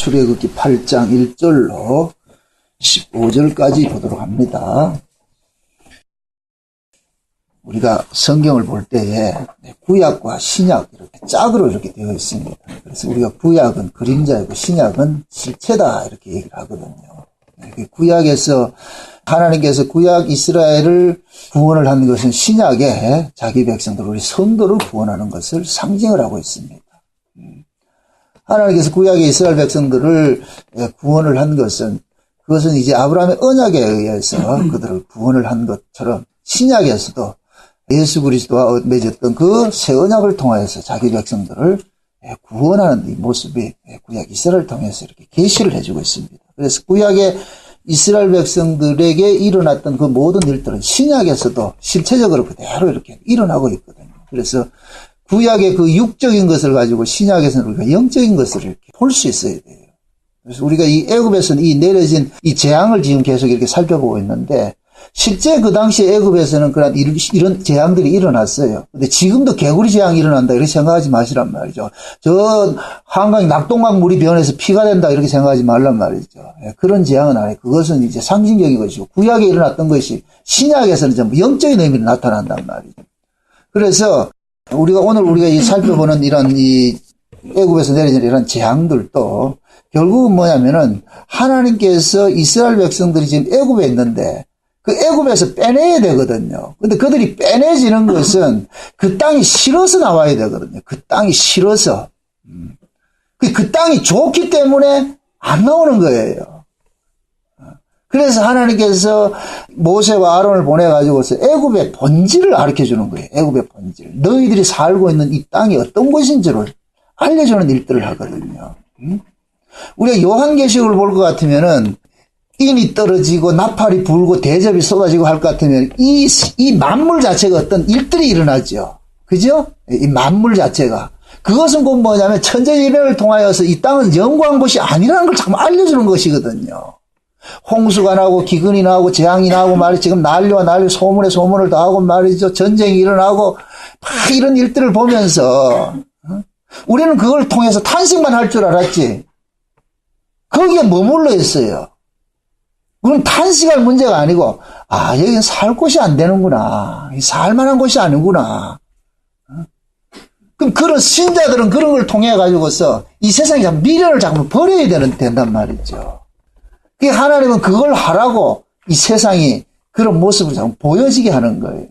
출애굽기 8장 1절로 15절까지 보도록 합니다. 우리가 성경을 볼 때에 구약과 신약 이렇게 짝으로 이렇게 되어 있습니다. 그래서 우리가 구약은 그림자이고 신약은 실체다 이렇게 얘기를 하거든요. 구약에서 하나님께서 구약 이스라엘을 구원을 하는 것은 신약에 자기 백성들 우리 성도를 구원하는 것을 상징을 하고 있습니다. 하나님께서 구약의 이스라엘 백성들을 구원을 한 것은 그것은 이제 아브라함의 언약에 의해서 그들을 구원을 한 것처럼 신약에서도 예수 그리스도와 맺었던 그 새 언약을 통해서 자기 백성들을 구원하는 이 모습이 구약 이스라엘을 통해서 이렇게 계시를 해주고 있습니다. 그래서 구약의 이스라엘 백성들에게 일어났던 그 모든 일들은 신약에서도 실체적으로 그대로 이렇게 일어나고 있거든요. 그래서 구약의 그 육적인 것을 가지고 신약에서는 우리가 영적인 것을 이렇게 볼 수 있어야 돼요. 그래서 우리가 이 애굽에서는 이 내려진 이 재앙을 지금 계속 이렇게 살펴보고 있는데 실제 그 당시 애굽에서는 그런 이런 재앙들이 일어났어요. 근데 지금도 개구리 재앙이 일어난다 이렇게 생각하지 마시란 말이죠. 저 한강 낙동강 물이 변해서 피가 된다 이렇게 생각하지 말란 말이죠. 그런 재앙은 아니에요. 그것은 이제 상징적인 것이고 구약에 일어났던 것이 신약에서는 전부 영적인 의미로 나타난단 말이죠. 그래서 우리가 이 살펴보는 이런 이 애굽에서 내려진 이런 재앙들도 결국은 뭐냐면은 하나님께서 이스라엘 백성들이 지금 애굽에 있는데 그 애굽에서 빼내야 되거든요. 근데 그들이 빼내지는 것은 그 땅이 싫어서 나와야 되거든요. 그 땅이 싫어서. 그 땅이 좋기 때문에 안 나오는 거예요. 그래서 하나님께서 모세와 아론을 보내가지고서 애굽의 본질을 가르쳐 주는 거예요. 애굽의 본질. 너희들이 살고 있는 이 땅이 어떤 곳인지를 알려주는 일들을 하거든요. 우리가 요한계시록을 볼 것 같으면은 인이 떨어지고 나팔이 불고 대접이 쏟아지고 할 것 같으면 이 만물 자체가 어떤 일들이 일어나죠. 그죠? 이 만물 자체가. 그것은 곧 뭐냐면 천재지변을 통하여서 이 땅은 영광한 곳이 아니라는 걸 자꾸 알려주는 것이거든요. 홍수가 나고 기근이 나고 재앙이 나고 말이죠. 지금 난리와 난리 소문에 소문을 더하고 말이죠. 전쟁이 일어나고 막 이런 일들을 보면서 우리는 그걸 통해서 탄식만 할 줄 알았지. 거기에 머물러 있어요. 그럼 탄식할 문제가 아니고 여기는 살 곳이 안 되는구나. 살만한 곳이 아니구나. 그럼 그런 신자들은 그런 걸 통해 가지고서 이 세상에 미련을 자꾸 버려야 된단 말이죠. 하나님은 그걸 하라고 이 세상이 그런 모습을 자꾸 보여지게 하는 거예요.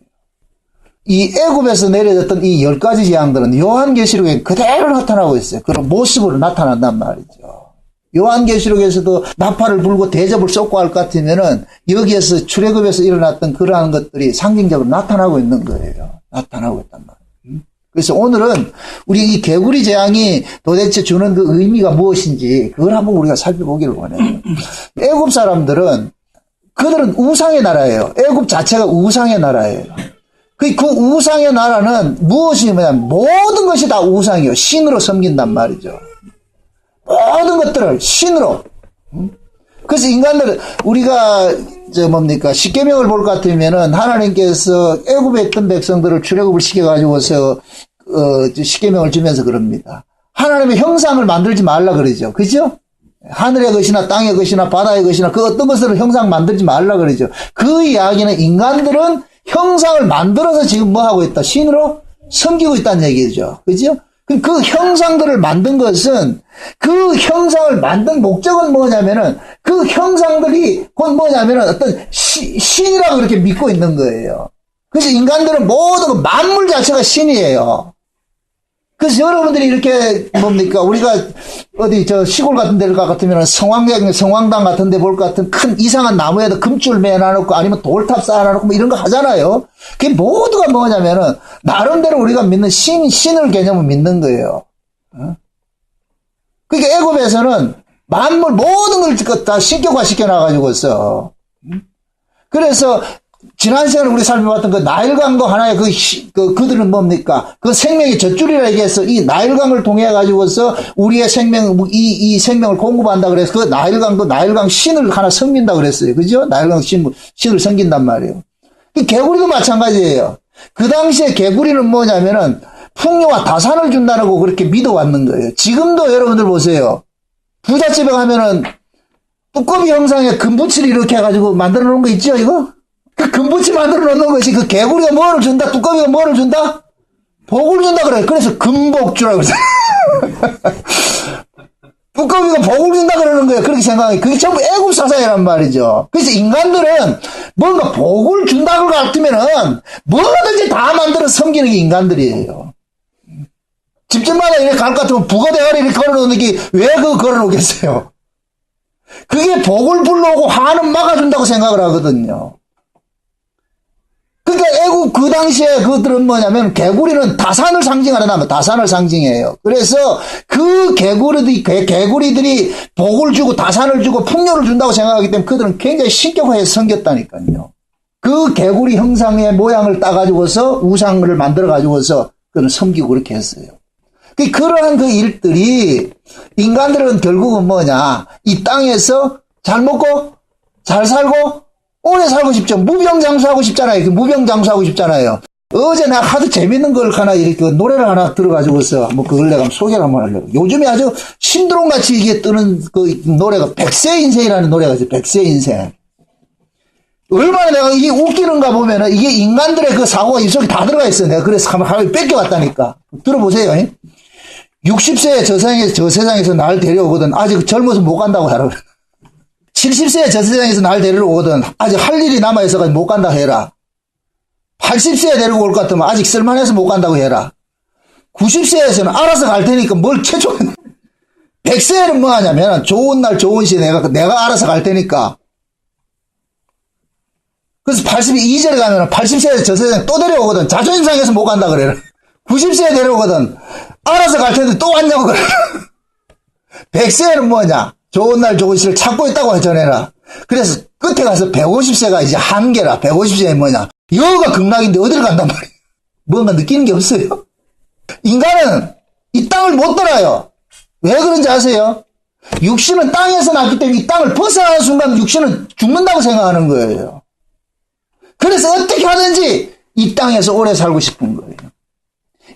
이 애굽에서 내려졌던 이 10가지 재앙들은 요한계시록에 그대로 나타나고 있어요. 그런 모습으로 나타난단 말이죠. 요한계시록에서도 나팔을 불고 대접을 쏟고 할 것 같으면은 여기에서 출애굽에서 일어났던 그러한 것들이 상징적으로 나타나고 있는 거예요. 나타나고 있단 말이에요. 그래서 오늘은 우리 이 개구리 재앙이 도대체 주는 그 의미가 무엇인지 그걸 한번 우리가 살펴보기를 원해요. 애굽 사람들은 그들은 우상의 나라예요. 애굽 자체가 우상의 나라예요. 그 우상의 나라는 무엇이 뭐냐면 모든 것이 다 우상이에요. 신으로 섬긴단 말이죠. 모든 것들을 신으로. 그래서 인간들은 우리가 십계명을 볼 것 같으면은 하나님께서 애굽에 있던 백성들을 출애굽을 시켜가지고서 십계명을 주면서 그럽니다. 하나님의 형상을 만들지 말라 그러죠. 그죠? 하늘의 것이나 땅의 것이나 바다의 것이나 그 어떤 것을 형상 만들지 말라 그러죠. 그 이야기는 인간들은 형상을 만들어서 지금 뭐 하고 있다? 신으로 섬기고 있다는 얘기죠. 그죠? 그 형상들을 만든 것은 그 형상을 만든 목적은 뭐냐면은 그 형상들이 곧 뭐냐면은 어떤 신이라고 그렇게 믿고 있는 거예요. 그래서 인간들은 모든 만물 자체가 신이에요. 그래서 여러분들이 이렇게 우리가 어디 시골 같은 데를 가 같으면 성황당 같은 데 볼 것 같은 큰 이상한 나무에다 금줄 매놔놓고 아니면 돌탑 쌓아놓고 뭐 이런 거 하잖아요. 그게 모두가 뭐냐면은 나름대로 우리가 믿는 신을 개념을 믿는 거예요. 그러니까 애굽에서는 만물 모든 걸 다 신격화시켜 놔가지고서 그래서 지난 시간에 우리 살펴봤던 그 나일강도 하나의 그들은 그 생명의 젖줄이라 얘기해서 이 나일강을 통해 가지고서 우리의 이 생명을 공급한다 그래서 그 나일강 신을 하나 섬긴다 그랬어요. 그죠? 나일강 신을 섬긴단 말이에요. 개구리도 마찬가지예요. 그 당시에 개구리는 뭐냐면은 풍요와 다산을 준다고 그렇게 믿어왔는 거예요. 지금도 여러분들 보세요. 부잣집에 가면은 뚜껑이 형상의 금붙이를 이렇게 해가지고 만들어 놓은 거 있죠, 이거? 그 금붙이 만들어 놓은 것이 그 개구리가 뭐를 준다? 뚜껑이가 뭐를 준다? 복을 준다 그래. 그래서 금복주라고 그러죠. 뚜껑이가 복을 준다 그러는 거예요. 그렇게 생각해. 그게 전부 애국 사상이란 말이죠. 그래서 인간들은 뭔가 복을 준다고 같으면은 뭐든지 다 만들어 섬기는 게 인간들이에요. 집집마다 이렇게 갈 것 같으면 부거대가리 이렇게 걸어놓는 게 왜 그거 걸어놓겠어요? 그게 복을 불러오고 화는 막아준다고 생각을 하거든요. 그러니까 애국 그 당시에 그들은 뭐냐면 개구리는 다산을 상징하려면 다산을 상징해요. 그래서 그 개구리들이 복을 주고 다산을 주고 풍요를 준다고 생각하기 때문에 그들은 굉장히 신격화해서 섬겼다니까요. 그 개구리 형상의 모양을 따가지고서 우상을 만들어가지고서 그는 섬기고 그렇게 했어요. 그러한 그 일들이 인간들은 결국은 뭐냐, 이 땅에서 잘 먹고 잘 살고 오래 살고 싶죠. 무병장수하고 싶잖아요. 무병장수하고 싶잖아요. 어제 내가 하도 재밌는 걸 하나 이렇게 노래를 하나 들어가지고서 그걸 내가 소개를 한번 하려고. 요즘에 아주 신드롬같이 이게 뜨는 그 노래가 백세 인생이라는 노래가 있어요. 백세 인생. 얼마나 내가 이게 웃기는가 보면은 이게 인간들의 그 사고가 이 속에 다 들어가 있어요. 내가 그래서 한번 뺏겨왔다니까. 들어보세요. 60세에 저 세상에서 날 데려오거든. 아직 젊어서 못 간다고 하라. 70세에 저 세상에서 날 데리러 오거든. 아직 할 일이 남아있어가지고 못 간다고 해라. 80세에 데리고 올 것 같으면 아직 쓸만해서 못 간다고 해라. 90세에서는 알아서 갈 테니까 뭘 최초. 100세에는 뭐 하냐면 좋은 날 좋은 시에 내가 알아서 갈 테니까. 그래서 82절에 가면 80세에 저 세상에 또 데려오거든. 자존심 상해서 못 간다 그래라. 90세에 데려오거든. 알아서 갈 텐데 또 왔냐고 그래라. 100세에는 뭐냐? 좋은 날 좋은 시를 찾고 있다고 전해라. 그래서 끝에 가서 150세가 이제 한계라. 150세에 뭐냐? 여기가 극락인데 어디를 간단 말이에요. 뭔가 느끼는 게 없어요. 인간은 이 땅을 못 떠나요. 왜 그런지 아세요? 육신은 땅에서 났기 때문에 이 땅을 벗어나는 순간 육신은 죽는다고 생각하는 거예요. 그래서 어떻게 하든지 이 땅에서 오래 살고 싶은 거예요.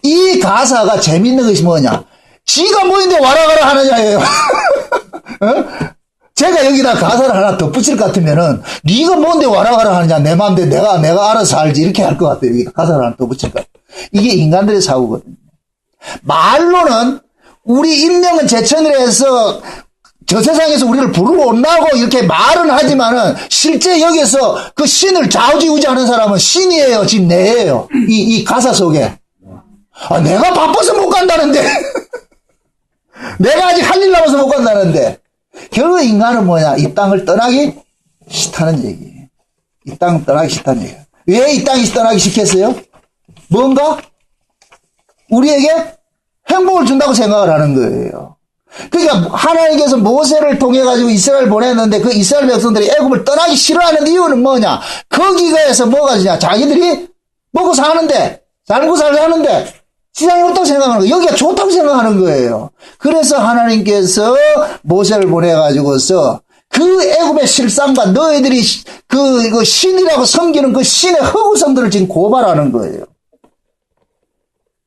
이 가사가 재밌는 것이 뭐냐? 지가 뭐인데 와라 가라 하느냐예요. 어? 제가 여기다 가사를 하나 덧붙일 것 같으면은 네가 뭔데 와라 가라 하느냐, 내 맘대로 내가 알아서 알지, 이렇게 할 것 같아요. 여기다 가사를 하나 덧붙일 것 같아요. 이게 인간들의 사고거든요. 말로는 우리 인명은 제천이라 해서 저 세상에서 우리를 부르고 온다고 이렇게 말은 하지만은 실제 여기서 그 신을 좌우지우지하는 사람은 신이에요, 지금 내예요. 이 가사 속에. 아, 내가 바빠서 못 간다는데. 내가 아직 할 일 남아서 못 간다는데. 결국 인간은 뭐냐? 이 땅을 떠나기 싫다는 얘기예요. 이 땅을 떠나기 싫다는 얘기예요. 왜 이 땅이 떠나기 싫겠어요? 뭔가 우리에게 행복을 준다고 생각을 하는 거예요. 그러니까 하나님께서 모세를 통해 가지고 이스라엘을 보냈는데 그 이스라엘 백성들이 애굽을 떠나기 싫어하는 이유는 뭐냐? 거기가에서 뭐가 지냐? 자기들이 먹고 사는데, 살고 사는데 시장이 없다고 생각하는 거예요. 여기가 좋다고 생각하는 거예요. 그래서 하나님께서 모세를 보내가지고서 그 애굽의 실상과 너희들이 그 신이라고 섬기는 그 신의 허구성들을 지금 고발하는 거예요.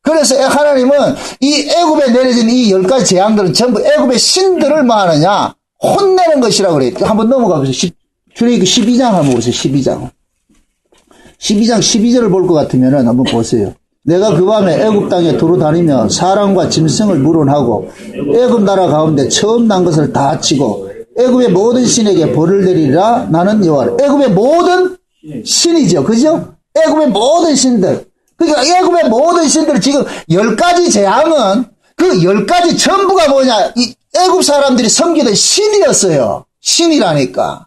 그래서 하나님은 이 애굽에 내려진 이 10가지 재앙들은 전부 애굽의 신들을 뭐 하느냐? 혼내는 것이라고 그래요. 한번 넘어가 보세요. 출애굽기 12장 한번 보세요. 12장 12절을 볼 것 같으면은 한번 보세요. 내가 그 밤에 애굽 땅에 두루 다니며 사람과 짐승을 물어하고 애굽 나라 가운데 처음 난 것을 다 치고 애굽의 모든 신에게 벌을 내리라. 나는 여호와라. 애굽의 모든 신이죠. 그죠? 애굽의 모든 신들. 그러니까 애굽의 모든 신들 지금 10가지 재앙은 그 10가지 전부가 뭐냐? 이 애굽 사람들이 섬기던 신이었어요. 신이라니까.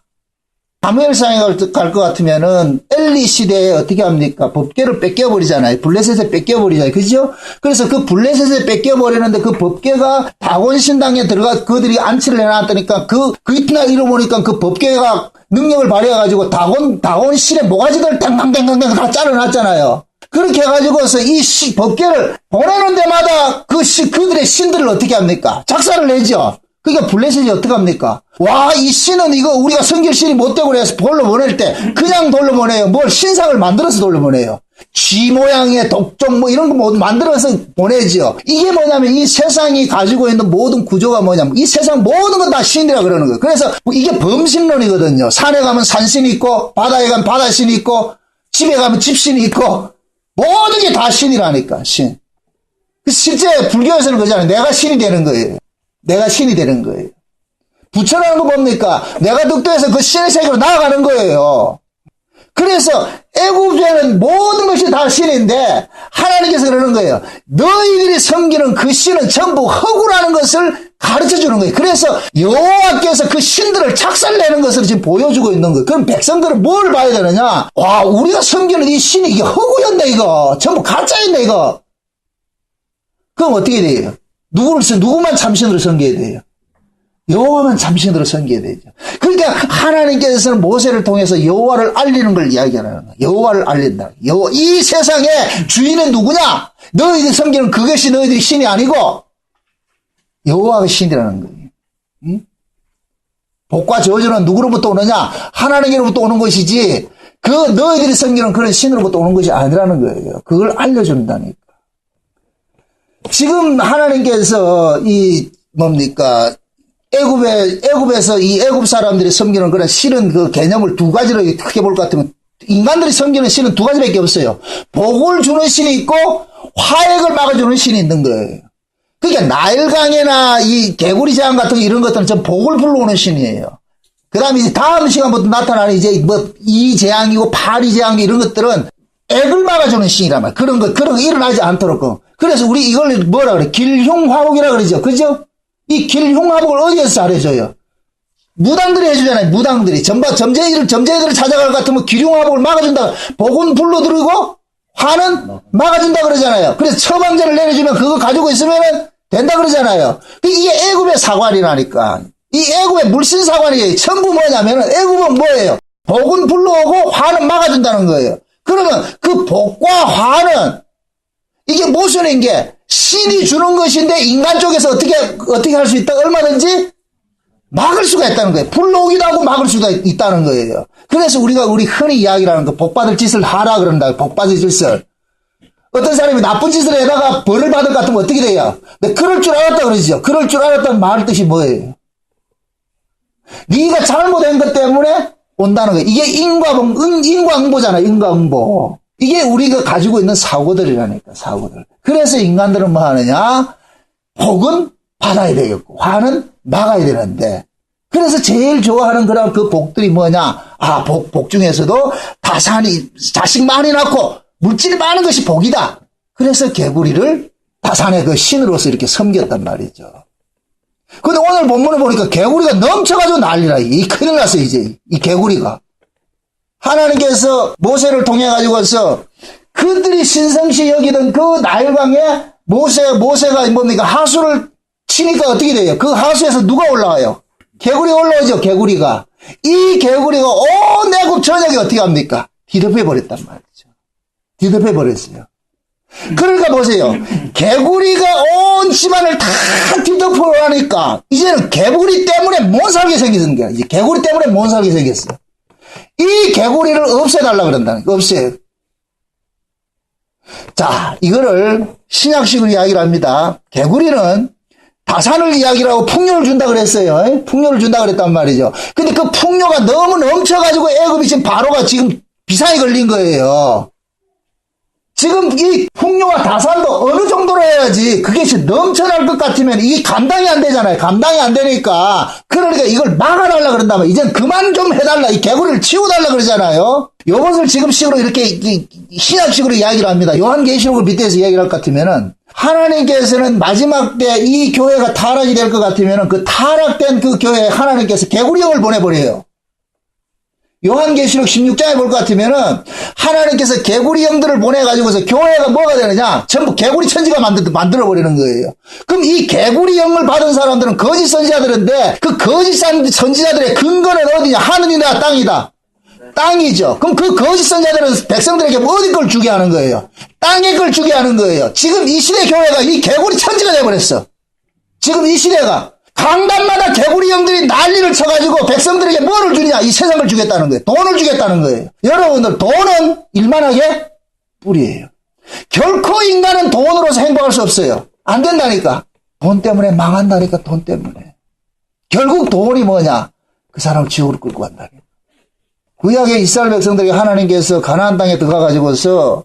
사무엘상에 갈 것 같으면은 엘리 시대에 어떻게 합니까? 법궤를 뺏겨버리잖아요. 블레셋에 뺏겨버리잖아요. 그죠? 그래서 그 블레셋에 뺏겨버리는데 그 법궤가 다곤 신당에 들어가 그들이 안치를 해놨다니까 그 이튿날 잃어보니까 그 법궤가 능력을 발휘해가지고 다곤 실의 모가지들 탕탕탕탕 다 잘라놨잖아요. 그렇게 해가지고서 이 법궤를 보내는 데마다 그들의 신들을 어떻게 합니까? 작사를 내죠. 그러니까 블레셋이 어떡합니까? 와, 이 신은 이거 우리가 섬길 신이 못 되고 그래서 돌려보낼 때 그냥 돌려보내요. 뭘 신상을 만들어서 돌려보내요. 쥐 모양의 독종 뭐 이런 거 뭐 만들어서 보내죠. 이게 뭐냐면 이 세상이 가지고 있는 모든 구조가 뭐냐면 이 세상 모든 건 다 신이라 그러는 거예요. 그래서 이게 범신론이거든요. 산에 가면 산신이 있고 바다에 가면 바다신이 있고 집에 가면 집신이 있고 모든 게 다 신이라니까. 신. 실제 불교에서는 그러잖아요. 내가 신이 되는 거예요. 내가 신이 되는 거예요. 부처라는 거 뭡니까? 내가 득도해서 그 신의 세계로 나아가는 거예요. 그래서 애굽에는 모든 것이 다 신인데 하나님께서 그러는 거예요. 너희들이 섬기는 그 신은 전부 허구라는 것을 가르쳐 주는 거예요. 그래서 여호와께서 그 신들을 작살내는 것을 지금 보여주고 있는 거예요. 그럼 백성들은 뭘 봐야 되느냐? 와, 우리가 섬기는 이 신이 이게 허구였네 이거. 전부 가짜였네 이거. 그럼 어떻게 돼요? 누구만 참신으로 섬겨야 돼요? 여호와만 참신으로 섬겨야 되죠. 그러니까 하나님께서는 모세를 통해서 여호와를 알리는 걸 이야기하는 거예요. 여호와를 알린다. 이 세상의 주인은 누구냐? 너희들이 섬기는 그것이 너희들이 신이 아니고 여호와가 신이라는 거예요. 응? 복과 저주는 누구로부터 오느냐? 하나님께로부터 오는 것이지 그 너희들이 섬기는 그런 신으로부터 오는 것이 아니라는 거예요. 그걸 알려준다니까. 지금 하나님께서 뭡니까? 애굽에서 이 애굽 사람들이 섬기는 그런 신은 그 개념을 두 가지로 크게 볼 것 같으면 인간들이 섬기는 신은 두 가지밖에 없어요. 복을 주는 신이 있고 화액을 막아주는 신이 있는 거예요. 그러니까 나일강이나 이 개구리 재앙 같은 이런 것들은 전 복을 불러오는 신이에요. 그 다음에 이제 다음 시간부터 나타나는 이제 뭐 이 재앙이고 파리 재앙이 이런 것들은 액을 막아주는 신이란 말이에요. 그런 거 일어나지 않도록. 그래서 우리 이걸 뭐라 그래? 길흉화복이라 그러죠. 그죠? 이 길흉화복을 어디에서 잘해줘요? 무당들이 해주잖아요. 무당들이. 점쟁이들을 찾아갈 것 같으면 길흉화복을 막아준다. 복은 불러들이고 화는 막아준다 그러잖아요. 그래서 처방전을 내려주면 그거 가지고 있으면 된다 그러잖아요. 이게 애굽의 사관이라니까. 이 애굽의 물신 사관이에요. 전부 뭐냐면은 애굽은 뭐예요? 복은 불러오고 화는 막아준다는 거예요. 그러면 그 복과 화는 이게 모순인 게 신이 주는 것인데 인간 쪽에서 어떻게 할 수 있다? 얼마든지 막을 수가 있다는 거예요. 불러오기도 하고 막을 수가 있다는 거예요. 그래서 우리 흔히 이야기하는 거 복받을 짓을 하라 그런다. 복받을 짓을. 어떤 사람이 나쁜 짓을 해다가 벌을 받을 것 같으면 어떻게 돼요? 근데 그럴 줄 알았다 그러죠. 그럴 줄 알았다는 말 뜻이 뭐예요? 네가 잘못한 것 때문에 온다는 거예요. 이게 인과응보잖아요. 인과응보. 이게 우리가 가지고 있는 사고들이라니까, 사고들. 그래서 인간들은 뭐 하느냐? 복은 받아야 되겠고, 화는 막아야 되는데. 그래서 제일 좋아하는 그런 그 복들이 뭐냐? 복 중에서도 자식 많이 낳고, 물질이 많은 것이 복이다. 그래서 개구리를 다산의 그 신으로서 이렇게 섬겼단 말이죠. 근데 오늘 본문을 보니까 개구리가 넘쳐가지고 난리라. 큰일 났어, 이제. 이 개구리가. 하나님께서 모세를 통해가지고서 그들이 신성시 여기던 그 나일강에 모세가 뭡니까? 하수를 치니까 어떻게 돼요? 그 하수에서 누가 올라와요? 개구리가 올라오죠, 개구리가. 이 개구리가 온 애굽 전역에 어떻게 합니까? 뒤덮여버렸단 말이죠. 뒤덮여버렸어요. 그러니까 보세요. 개구리가 온 집안을 다 뒤덮어가니까 이제는 개구리 때문에 못 살게 생기는 거야. 이제 개구리 때문에 못 살게 생겼어. 이 개구리를 없애달라 그런다는 거예요. 없애요. 자, 이거를 신약식으로 이야기를 합니다. 개구리는 다산을 이야기라고 풍요를 준다 그랬어요. 풍요를 준다 그랬단 말이죠. 근데 그 풍요가 너무 넘쳐가지고 애굽이 지금 바로가 지금 비상이 걸린 거예요. 지금 이 풍요와 다산도 어느 정도로 해야지 그게 넘쳐날 것 같으면 이게 감당이 안 되잖아요. 감당이 안 되니까. 그러니까 이걸 막아달라 그런다면 이젠 그만 좀 해달라. 이 개구리를 치워달라 그러잖아요. 이것을 지금 식으로 이렇게 신약식으로 이야기를 합니다. 요한계시록을 빗대서 이야기를 할 것 같으면은 하나님께서는 마지막 때 이 교회가 타락이 될 것 같으면은 그 타락된 그 교회에 하나님께서 개구리 영을 보내버려요. 요한계시록 16장에 볼 것 같으면은 하나님께서 개구리 영들을 보내가지고서 교회가 뭐가 되느냐? 전부 개구리 천지가 만들어버리는 거예요. 그럼 이 개구리 영을 받은 사람들은 거짓 선지자들인데 그 거짓 선지자들의 근거는 어디냐? 하늘이나 땅이다. 땅이죠. 그럼 그 거짓 선지자들은 백성들에게 어디 걸 주게 하는 거예요? 땅의 걸 주게 하는 거예요. 지금 이 시대 교회가 이 개구리 천지가 돼버렸어. 지금 이 시대가. 강단마다 개구리 형들이 난리를 쳐가지고 백성들에게 뭐를 주느냐? 이 세상을 주겠다는 거예요. 돈을 주겠다는 거예요. 여러분들 돈은 일만하게 뿌리예요. 결코 인간은 돈으로서 행복할 수 없어요. 안 된다니까. 돈 때문에 망한다니까. 돈 때문에. 결국 돈이 뭐냐? 그 사람을 지옥으로 끌고 간다니까. 구약의 이스라엘 백성들이 하나님께서 가나안 땅에 들어가가지고서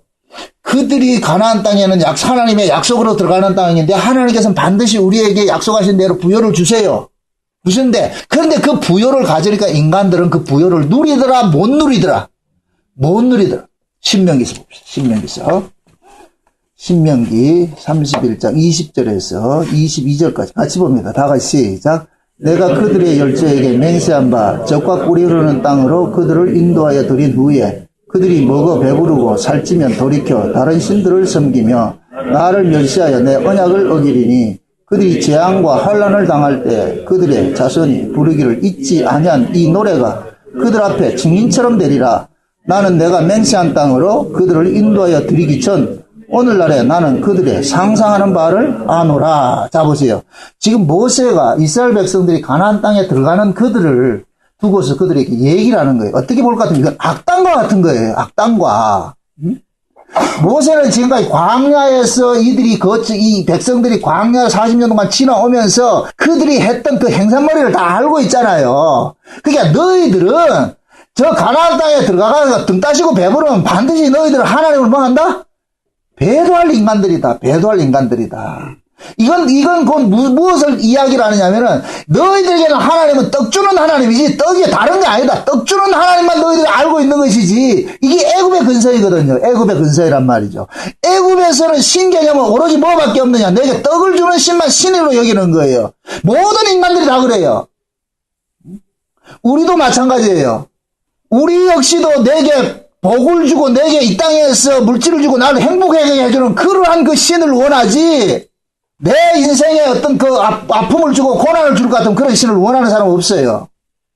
그들이 가나안 땅에는 하나님의 약속으로 들어가는 땅인데 하나님께서는 반드시 우리에게 약속하신 대로 부요를 주세요. 무슨데? 그런데 그 부요를 가지니까 인간들은 그 부요를 누리더라, 못 누리더라. 못 누리더라. 신명기서 봅시다. 신명기 31장 20절에서 22절까지 같이 봅니다. 다 같이 시작. 내가 그들의 열조에게 맹세한 바 적과 꿀이 흐르는 땅으로 그들을 인도하여 들인 후에 그들이 먹어 배부르고 살찌면 돌이켜 다른 신들을 섬기며 나를 멸시하여 내 언약을 어기리니 그들이 재앙과 환난을 당할 때 그들의 자손이 부르기를 잊지 아니한 이 노래가 그들 앞에 증인처럼 되리라. 나는 내가 맹세한 땅으로 그들을 인도하여 드리기 전 오늘날에 나는 그들의 상상하는 바를 아노라. 자 보세요. 지금 모세가 이스라엘 백성들이 가나안 땅에 들어가는 그들을 두고서 그들에게 얘기를 하는 거예요. 어떻게 볼 것 같으면 이건 악당과 같은 거예요. 악당과. 모세는 지금까지 광야에서 이 백성들이 광야 40년 동안 지나오면서 그들이 했던 그 행산머리를 다 알고 있잖아요. 그러니까 너희들은 저 가나안 땅에 들어가서 등 따시고 배부르면 반드시 너희들은 하나님을 뭐 한다? 배도할 인간들이다. 배도할 인간들이다. 이건 곧 무엇을 이야기를 하느냐면은 너희들에게는 하나님은 떡 주는 하나님이지 떡이 다른 게 아니다. 떡 주는 하나님만 너희들이 알고 있는 것이지. 이게 애굽의 근서이거든요. 애굽의 근서이란 말이죠. 애굽에서는 신 개념은 오로지 뭐밖에 없느냐. 내게 떡을 주는 신만 신으로 여기는 거예요. 모든 인간들이 다 그래요. 우리도 마찬가지예요. 우리 역시도 내게 복을 주고 내게 이 땅에서 물질을 주고 나를 행복하게 해주는 그러한 그 신을 원하지 내 인생에 어떤 그 아픔을 주고 고난을 줄 것 같은 그런 신을 원하는 사람은 없어요.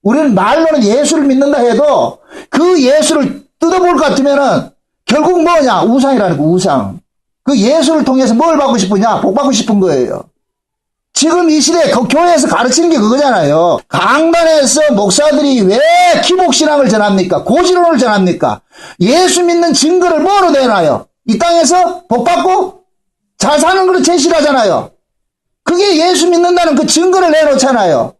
우리는 말로는 예수를 믿는다 해도 그 예수를 뜯어볼 것 같으면은 결국 뭐냐? 우상이라는 거, 우상. 그 예수를 통해서 뭘 받고 싶으냐? 복 받고 싶은 거예요. 지금 이 시대에 그 교회에서 가르치는 게 그거잖아요. 강단에서 목사들이 왜 기복신앙을 전합니까? 고지론을 전합니까? 예수 믿는 증거를 뭐로 내놔요? 이 땅에서 복 받고 잘 사는 걸 제시를 하잖아요. 그게 예수 믿는다는 그 증거를 내놓잖아요.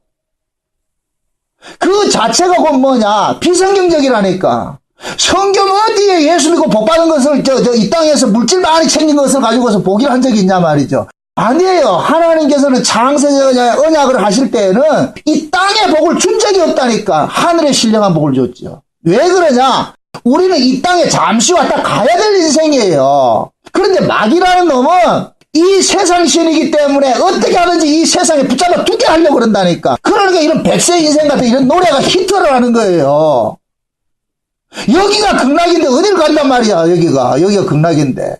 그 자체가 곧 뭐냐? 비성경적이라니까. 성경 어디에 예수 믿고 복 받은 것을 이 땅에서 물질 많이 챙긴 것을 가지고서 복이라 한 적이 있냐 말이죠. 아니에요. 하나님께서는 창세전에 언약을 하실 때에는 이 땅의 복을 준 적이 없다니까. 하늘의 신령한 복을 줬죠. 왜 그러냐? 우리는 이 땅에 잠시 왔다 가야 될 인생이에요. 그런데 마귀라는 놈은 이 세상 신이기 때문에 어떻게 하든지 이 세상에 붙잡아 두게 하려고 그런다니까. 그러니까 이런 백세 인생 같은 이런 노래가 히트를 하는 거예요. 여기가 극락인데 어딜 간단 말이야. 여기가 극락인데.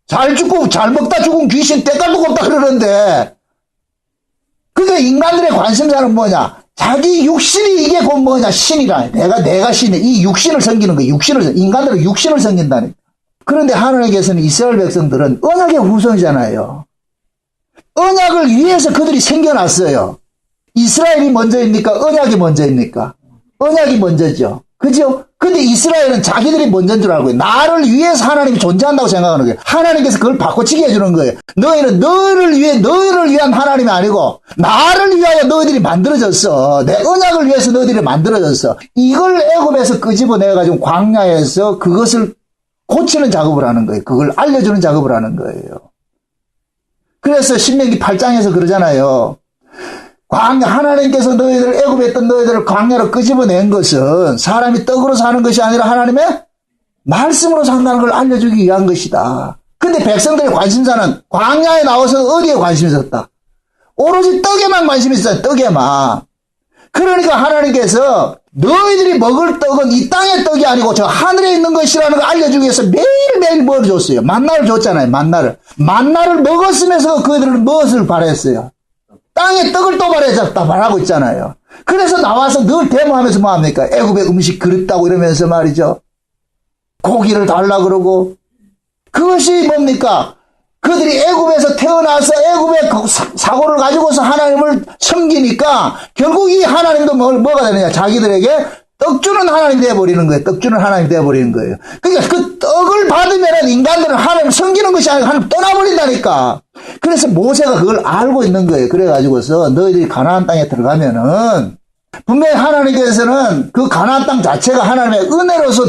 잘 죽고 잘 먹다 죽은 귀신 때깔도 없다 그러는데 그게 인간들의 관심사는 뭐냐? 자기 육신이 이게 곧 뭐냐? 신이라. 내가 신이 이 육신을 섬기는 거야. 인간들은 육신을 섬긴다니까. 그런데 하나님께서는 이스라엘 백성들은 언약의 후손이잖아요. 언약을 위해서 그들이 생겨났어요. 이스라엘이 먼저입니까? 언약이 먼저입니까? 언약이 먼저죠. 그죠? 근데 이스라엘은 자기들이 먼저인 줄 알고 나를 위해서 하나님이 존재한다고 생각하는 거예요. 하나님께서 그걸 바꿔치기 해주는 거예요. 너희는 너희를 위한 하나님이 아니고 나를 위하여 너희들이 만들어졌어. 내 언약을 위해서 너희들이 만들어졌어. 이걸 애굽에서 끄집어내가지고 광야에서 그것을 고치는 작업을 하는 거예요. 그걸 알려주는 작업을 하는 거예요. 그래서 신명기 8장에서 그러잖아요. 하나님께서 애굽에 있던 너희들을 광야로 끄집어낸 것은 사람이 떡으로 사는 것이 아니라 하나님의 말씀으로 산다는 걸 알려주기 위한 것이다. 근데 백성들의 관심사는 광야에 나와서 어디에 관심이 있었다? 오로지 떡에만 관심이 있어요. 떡에만. 그러니까 하나님께서 너희들이 먹을 떡은 이 땅의 떡이 아니고 저 하늘에 있는 것이라는 걸 알려주기 위해서 매일매일 뭘 줬어요? 만나를 줬잖아요. 만나를 먹었으면서 그들은 무엇을 바랬어요? 땅에 떡을 또 말하고 있잖아요. 그래서 나와서 늘 데모하면서 뭐합니까? 애굽의 음식 그립다고 이러면서 말이죠. 고기를 달라 그러고. 그것이 뭡니까? 그들이 애굽에서 태어나서 애굽의 사고를 가지고서 하나님을 섬기니까 결국 이 하나님도 뭐가 되느냐? 자기들에게 떡 주는 하나님이 되어버리는 거예요. 떡 주는 하나님이 되어버리는 거예요. 그러니까 그 떡을 받으면 인간들은 하나님을 섬기는 것이 아니고 하나님 떠나버린다니까. 그래서 모세가 그걸 알고 있는 거예요. 그래가지고서 너희들이 가나안 땅에 들어가면은 분명히 하나님께서는 그 가나안 땅 자체가 하나님의 은혜로서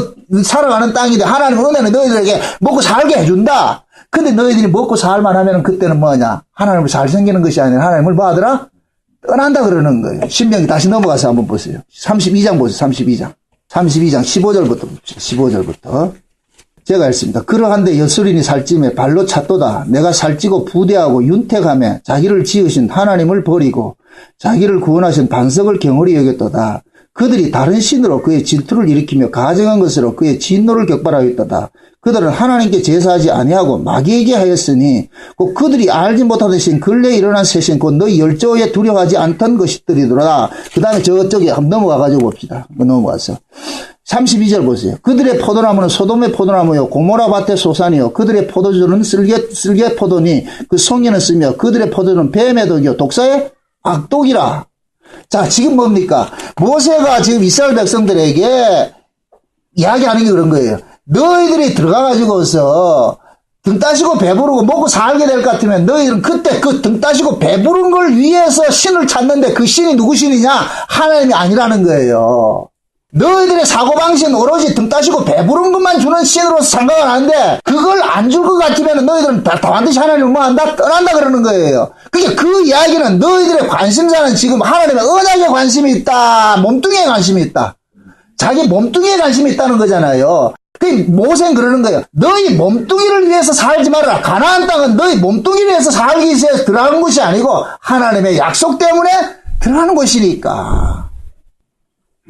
살아가는 땅인데 하나님의 은혜는 너희들에게 먹고 살게 해준다. 근데 너희들이 먹고 살만 하면 그때는 뭐냐? 하나님을 잘 섬기는 것이 아니라 하나님을 뭐 하더라? 떠난다 그러는 거예요. 신명기 다시 넘어가서 한번 보세요. 32장 보세요. 32장. 32장 15절부터 15절부터. 제가 읽습니다. 그러한데 여수린이 살찜에 발로 찼도다. 내가 살찌고 부대하고 윤택하며 자기를 지으신 하나님을 버리고 자기를 구원하신 반석을 경홀히 여겼도다. 그들이 다른 신으로 그의 질투를 일으키며 가증한 것으로 그의 진노를 격발하였도다. 그들은 하나님께 제사하지 아니하고 마귀에게 하였으니 곧 그들이 알지 못하던 신 근래에 일어난 새 신 곧 너희 열조에 두려워하지 않던 것이더라. 그 다음에 저쪽에 한번 넘어가 가지고 봅시다. 넘어가서 32절 보세요. 그들의 포도나무는 소돔의 포도나무요 고모라 밭의 소산이요 그들의 포도주는 쓸개 포도니 그 송이는 쓰며 그들의 포도는 뱀의 독이요 독사의 악독이라. 자, 지금 뭡니까? 모세가 지금 이스라엘 백성들에게 이야기하는 게 그런 거예요. 너희들이 들어가가지고서 등 따시고 배부르고 먹고 살게 될 것 같으면 너희들은 그때 그 등 따시고 배부른 걸 위해서 신을 찾는데 그 신이 누구 신이냐? 하나님이 아니라는 거예요. 너희들의 사고방식은 오로지 등 따시고 배부른 것만 주는 신으로서 생각을 하는데 그걸 안 줄 것 같으면 너희들은 다 반드시 하나님을 뭐 한다? 떠난다 그러는 거예요. 그러니까 그 이야기는 너희들의 관심사는 지금 하나님의 언약에 관심이 있다. 몸뚱이에 관심이 있다. 자기 몸뚱이에 관심이 있다는 거잖아요. 그 모세는 그러는 거예요. 너희 몸뚱이를 위해서 살지 말아라. 가나안 땅은 너희 몸뚱이를 위해서 살기 위해서 들어가는 것이 아니고 하나님의 약속 때문에 들어가는 것이니까.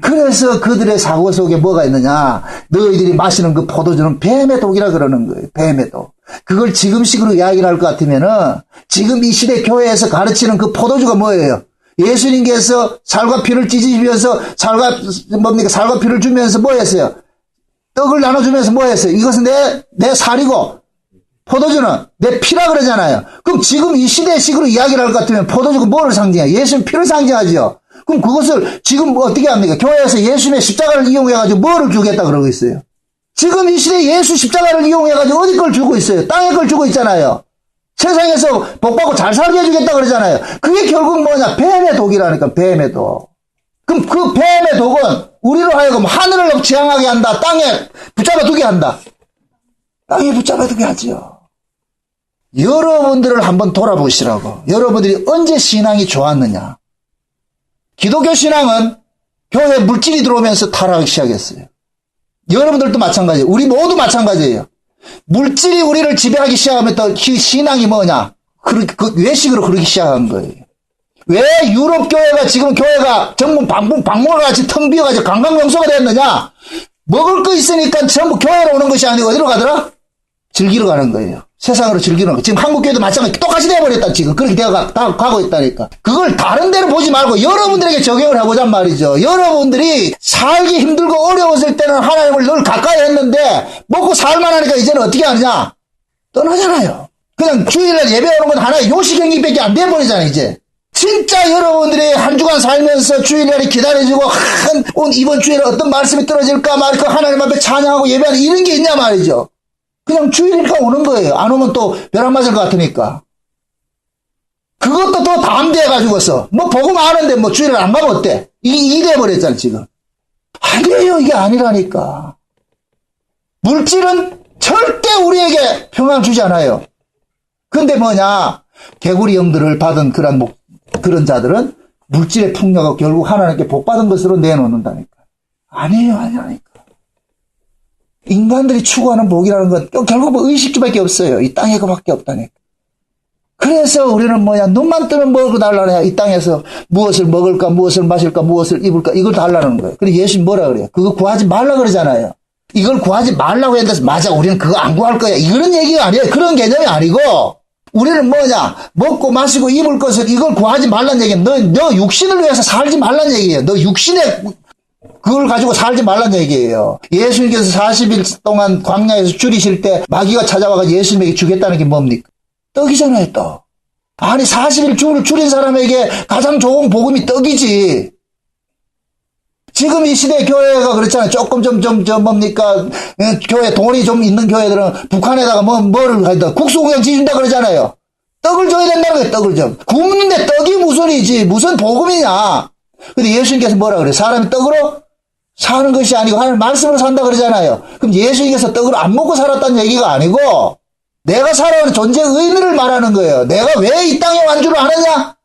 그래서 그들의 사고 속에 뭐가 있느냐. 너희들이 마시는 그 포도주는 뱀의 독이라 그러는 거예요. 뱀의 독. 그걸 지금식으로 이야기를 할 것 같으면은 지금 이 시대 교회에서 가르치는 그 포도주가 뭐예요? 예수님께서 살과 피를 찢으시면서 살과 피를 주면서 뭐 했어요? 떡을 나눠주면서 뭐 했어요? 이것은 내 살이고 포도주는 내 피라 그러잖아요. 그럼 지금 이 시대식으로 이야기를 할 것 같으면 포도주가 뭐를 상징해요? 예수님 피를 상징하죠. 그럼 그것을 지금 어떻게 합니까? 교회에서 예수님의 십자가를 이용해가지고 뭐를 주겠다 그러고 있어요? 지금 이 시대에 예수 십자가를 이용해가지고 어디 걸 주고 있어요? 땅에 걸 주고 있잖아요. 세상에서 복받고 잘 살게 해주겠다 그러잖아요. 그게 결국 뭐냐? 뱀의 독이라니까, 뱀의 독. 그럼 그 뱀의 독은 우리로 하여금 하늘을 지향하게 한다. 땅에 붙잡아 두게 한다. 땅에 붙잡아 두게 하지요. 여러분들을 한번 돌아보시라고. 여러분들이 언제 신앙이 좋았느냐? 기독교 신앙은 교회에 물질이 들어오면서 타락하기 시작했어요. 여러분들도 마찬가지예요. 우리 모두 마찬가지예요. 물질이 우리를 지배하기 시작하면 또 신앙이 뭐냐? 외식으로 그러기 시작한 거예요. 왜 유럽 교회가 지금 교회가 전부 박물관같이 텅 비어가지고 관광명소가 됐느냐? 먹을 거 있으니까 전부 교회로 오는 것이 아니고 어디로 가더라? 즐기러 가는 거예요. 세상으로 즐기는 거. 지금 한국 교회도 마찬가지 똑같이 돼버렸다 지금. 그렇게 가고 있다니까. 그걸 다른 데로 보지 말고 여러분들에게 적용을 해보잔 말이죠. 여러분들이 살기 힘들고 어려웠을 때는 하나님을 늘 가까이 했는데 먹고 살만하니까 이제는 어떻게 하느냐? 떠나잖아요. 그냥 주일날 예배 오는 건 하나의 요식행위밖에 안 돼버리잖아요 이제. 진짜 여러분들이 한 주간 살면서 주일날에 기다려주고 이번 주일에 어떤 말씀이 떨어질까 말까 하나님 앞에 찬양하고 예배하는 이런 게 있냐 말이죠. 그냥 주일이니까 오는 거예요. 안 오면 또 벼락 맞을 것 같으니까. 그것도 또 담대해가지고서 뭐 복음 아는데 뭐 주일을 안 가면 어때? 이게 돼버렸잖아 지금. 아니에요. 이게 아니라니까. 물질은 절대 우리에게 평안 주지 않아요. 근데 뭐냐? 개구리 영들을 받은 그런 자들은 물질의 풍요가 결국 하나님께 복받은 것으로 내놓는다니까. 아니에요. 아니라니까. 인간들이 추구하는 복이라는 건 결국 뭐 의식주밖에 없어요. 이 땅에 그밖에 없다니까. 그래서 우리는 뭐냐, 눈만 뜨면 먹고 달라는 이 땅에서 무엇을 먹을까, 무엇을 마실까, 무엇을 입을까, 이걸 달라는 거예요. 그래서 예수님 뭐라 그래요? 그거 구하지 말라 그러잖아요. 이걸 구하지 말라고 했는데, 맞아, 우리는 그거 안 구할 거야. 이런 얘기가 아니에요. 그런 개념이 아니고, 우리는 뭐냐, 먹고 마시고 입을 것을 이걸 구하지 말란 얘기는 너 육신을 위해서 살지 말란 얘기예요. 너 육신에 그걸 가지고 살지 말란 얘기예요. 예수님께서 40일 동안 광야에서 줄이실 때 마귀가 찾아와서 예수님에게 주겠다는 게 뭡니까? 떡이잖아요, 떡. 아니, 40일 줄인 사람에게 가장 좋은 복음이 떡이지. 지금 이 시대 교회가 그렇잖아요. 조금 뭡니까? 교회 돈이 좀 있는 교회들은 북한에다가 뭐를 하든 국수공영 지준다 그러잖아요. 떡을 줘야 된다는 거예요. 떡을 좀. 굶는데 떡이 무슨이지. 무슨 복음이냐. 근데 예수님께서 뭐라 그래요? 사람이 떡으로 사는 것이 아니고 하나님 말씀으로 산다 그러잖아요. 그럼 예수님께서 떡을 안 먹고 살았다는 얘기가 아니고 내가 살아가는 존재의 의미를 말하는 거예요. 내가 왜 이 땅에 온 줄 아느냐?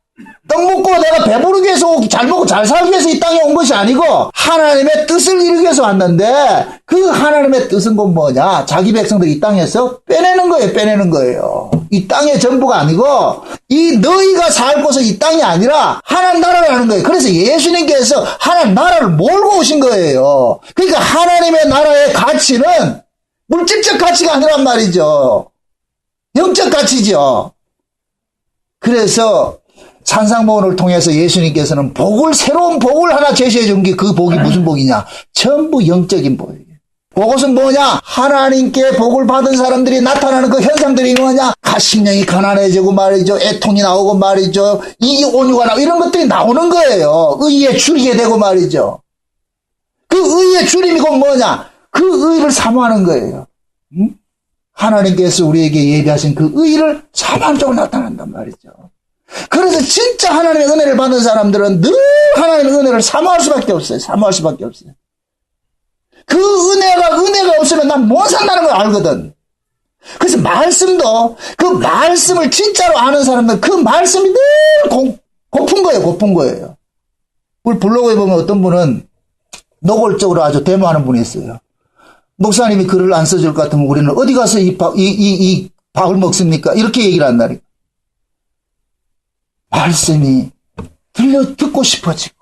떡 먹고 내가 배부르기 위해서 잘 먹고 잘 살기 위해서 이 땅에 온 것이 아니고 하나님의 뜻을 이루기 위해서 왔는데 그 하나님의 뜻은 곧 뭐냐? 자기 백성들 이 땅에서 빼내는 거예요. 빼내는 거예요. 이 땅의 전부가 아니고 이 너희가 살 곳은 이 땅이 아니라 하나님 나라라는 거예요. 그래서 예수님께서 하나님 나라를 몰고 오신 거예요. 그러니까 하나님의 나라의 가치는 물질적 가치가 아니란 말이죠. 영적 가치죠. 그래서 산상복음을 통해서 예수님께서는 새로운 복을 하나 제시해 준 게 그 복이 무슨 복이냐? 전부 영적인 복이에요. 그것은 뭐냐? 하나님께 복을 받은 사람들이 나타나는 그 현상들이 뭐냐? 심령이 가난해지고 말이죠. 애통이 나오고 말이죠. 이기 온유가 나오고 이런 것들이 나오는 거예요. 의에 줄이게 되고 말이죠. 그 의의 줄임이고 뭐냐? 그 의를 사모하는 거예요. 응? 하나님께서 우리에게 예비하신 그 의를 사모하는 쪽으로 나타난단 말이죠. 그래서 진짜 하나님의 은혜를 받는 사람들은 늘 하나님의 은혜를 사모할 수밖에 없어요. 사모할 수밖에 없어요. 그 은혜가 없으면 난 못 산다는 걸 알거든. 그래서 말씀도 그 말씀을 진짜로 아는 사람들 그 말씀이 늘 고픈 거예요. 고픈 거예요. 우리 블로그에 보면 어떤 분은 노골적으로 아주 데모하는 분이 있어요. 목사님이 글을 안 써줄 것 같으면 우리는 어디 가서 이 밥을 먹습니까? 이렇게 얘기를 한다니까. 말씀이 듣고 싶어지고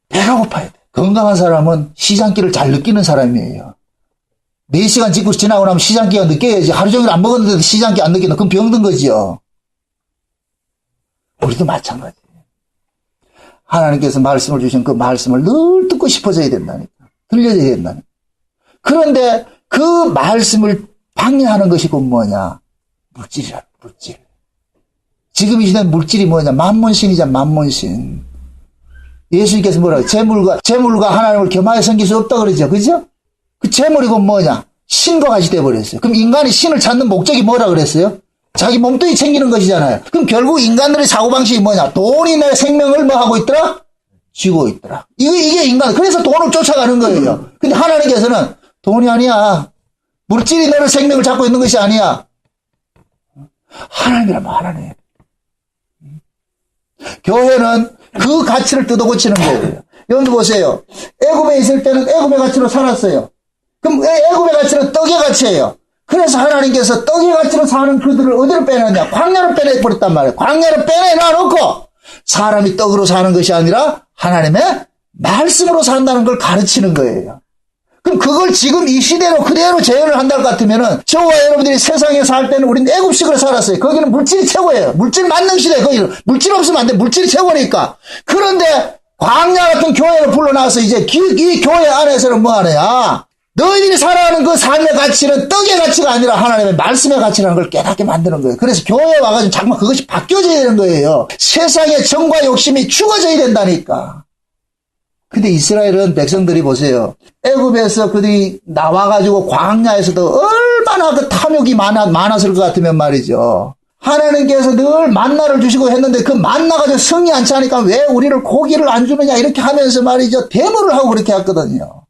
배가 고파야 돼. 건강한 사람은 시장기를 잘 느끼는 사람이에요. 4시간 짓고 지나고 나면 시장기가 느껴야지. 하루 종일 안 먹었는데도 시장기 안 느끼면 그건 병든 거지요. 우리도 마찬가지. 하나님께서 말씀을 주신 그 말씀을 늘 듣고 싶어져야 된다니까. 들려져야 된다니까. 그런데 그 말씀을 방해하는 것이 곧 뭐냐? 물질이라, 물질. 지금 이 시대는 물질이 뭐냐? 만몬신이잖아, 만몬신. 예수님께서 뭐라고? 재물과 하나님을 겸하여 섬길 수 없다 그러죠. 그죠? 그 재물이 곧 뭐냐? 신과 같이 돼버렸어요. 그럼 인간이 신을 찾는 목적이 뭐라 그랬어요? 자기 몸뚱이 챙기는 것이잖아요. 그럼 결국 인간들의 사고방식이 뭐냐? 돈이 내 생명을 뭐 하고 있더라? 쥐고 있더라. 이게 인간. 그래서 돈을 쫓아가는 거예요. 근데 하나님께서는 돈이 아니야. 물질이 너를 생명을 잡고 있는 것이 아니야. 하나님이라면 하나님. 교회는 그 가치를 뜯어고치는 거예요. 여러분들 보세요. 애굽에 있을 때는 애굽의 가치로 살았어요. 그럼 애굽의 가치는 떡의 가치예요. 그래서 하나님께서 떡의 가치로 사는 그들을 어디로 빼내냐? 광야로 빼내버렸단 말이에요. 광야로 빼내놔놓고 사람이 떡으로 사는 것이 아니라 하나님의 말씀으로 산다는 걸 가르치는 거예요. 그럼 그걸 지금 이 시대로 그대로 재현을 한다고 같으면은 저와 여러분들이 세상에 살 때는 우리는 애굽식으로 살았어요. 거기는 물질이 최고예요. 물질 만능 시대. 거기는 물질 없으면 안 돼. 물질이 최고니까. 그런데 광야 같은 교회를 불러놔서 이제 이 교회 안에서는 뭐 하느냐? 너희들이 살아가는 그 삶의 가치는 떡의 가치가 아니라 하나님의 말씀의 가치라는 걸 깨닫게 만드는 거예요. 그래서 교회에 와가지고 정말 그것이 바뀌어져야 되는 거예요. 세상의 정과 욕심이 죽어져야 된다니까. 근데 이스라엘은 백성들이 보세요. 애굽에서 그들이 나와가지고 광야에서도 얼마나 그 탐욕이 많았을 것 같으면 말이죠. 하나님께서 늘 만나를 주시고 했는데 그 만나가 좀 성이 안 차니까 왜 우리를 고기를 안 주느냐 이렇게 하면서 말이죠. 데모를 하고 그렇게 했거든요.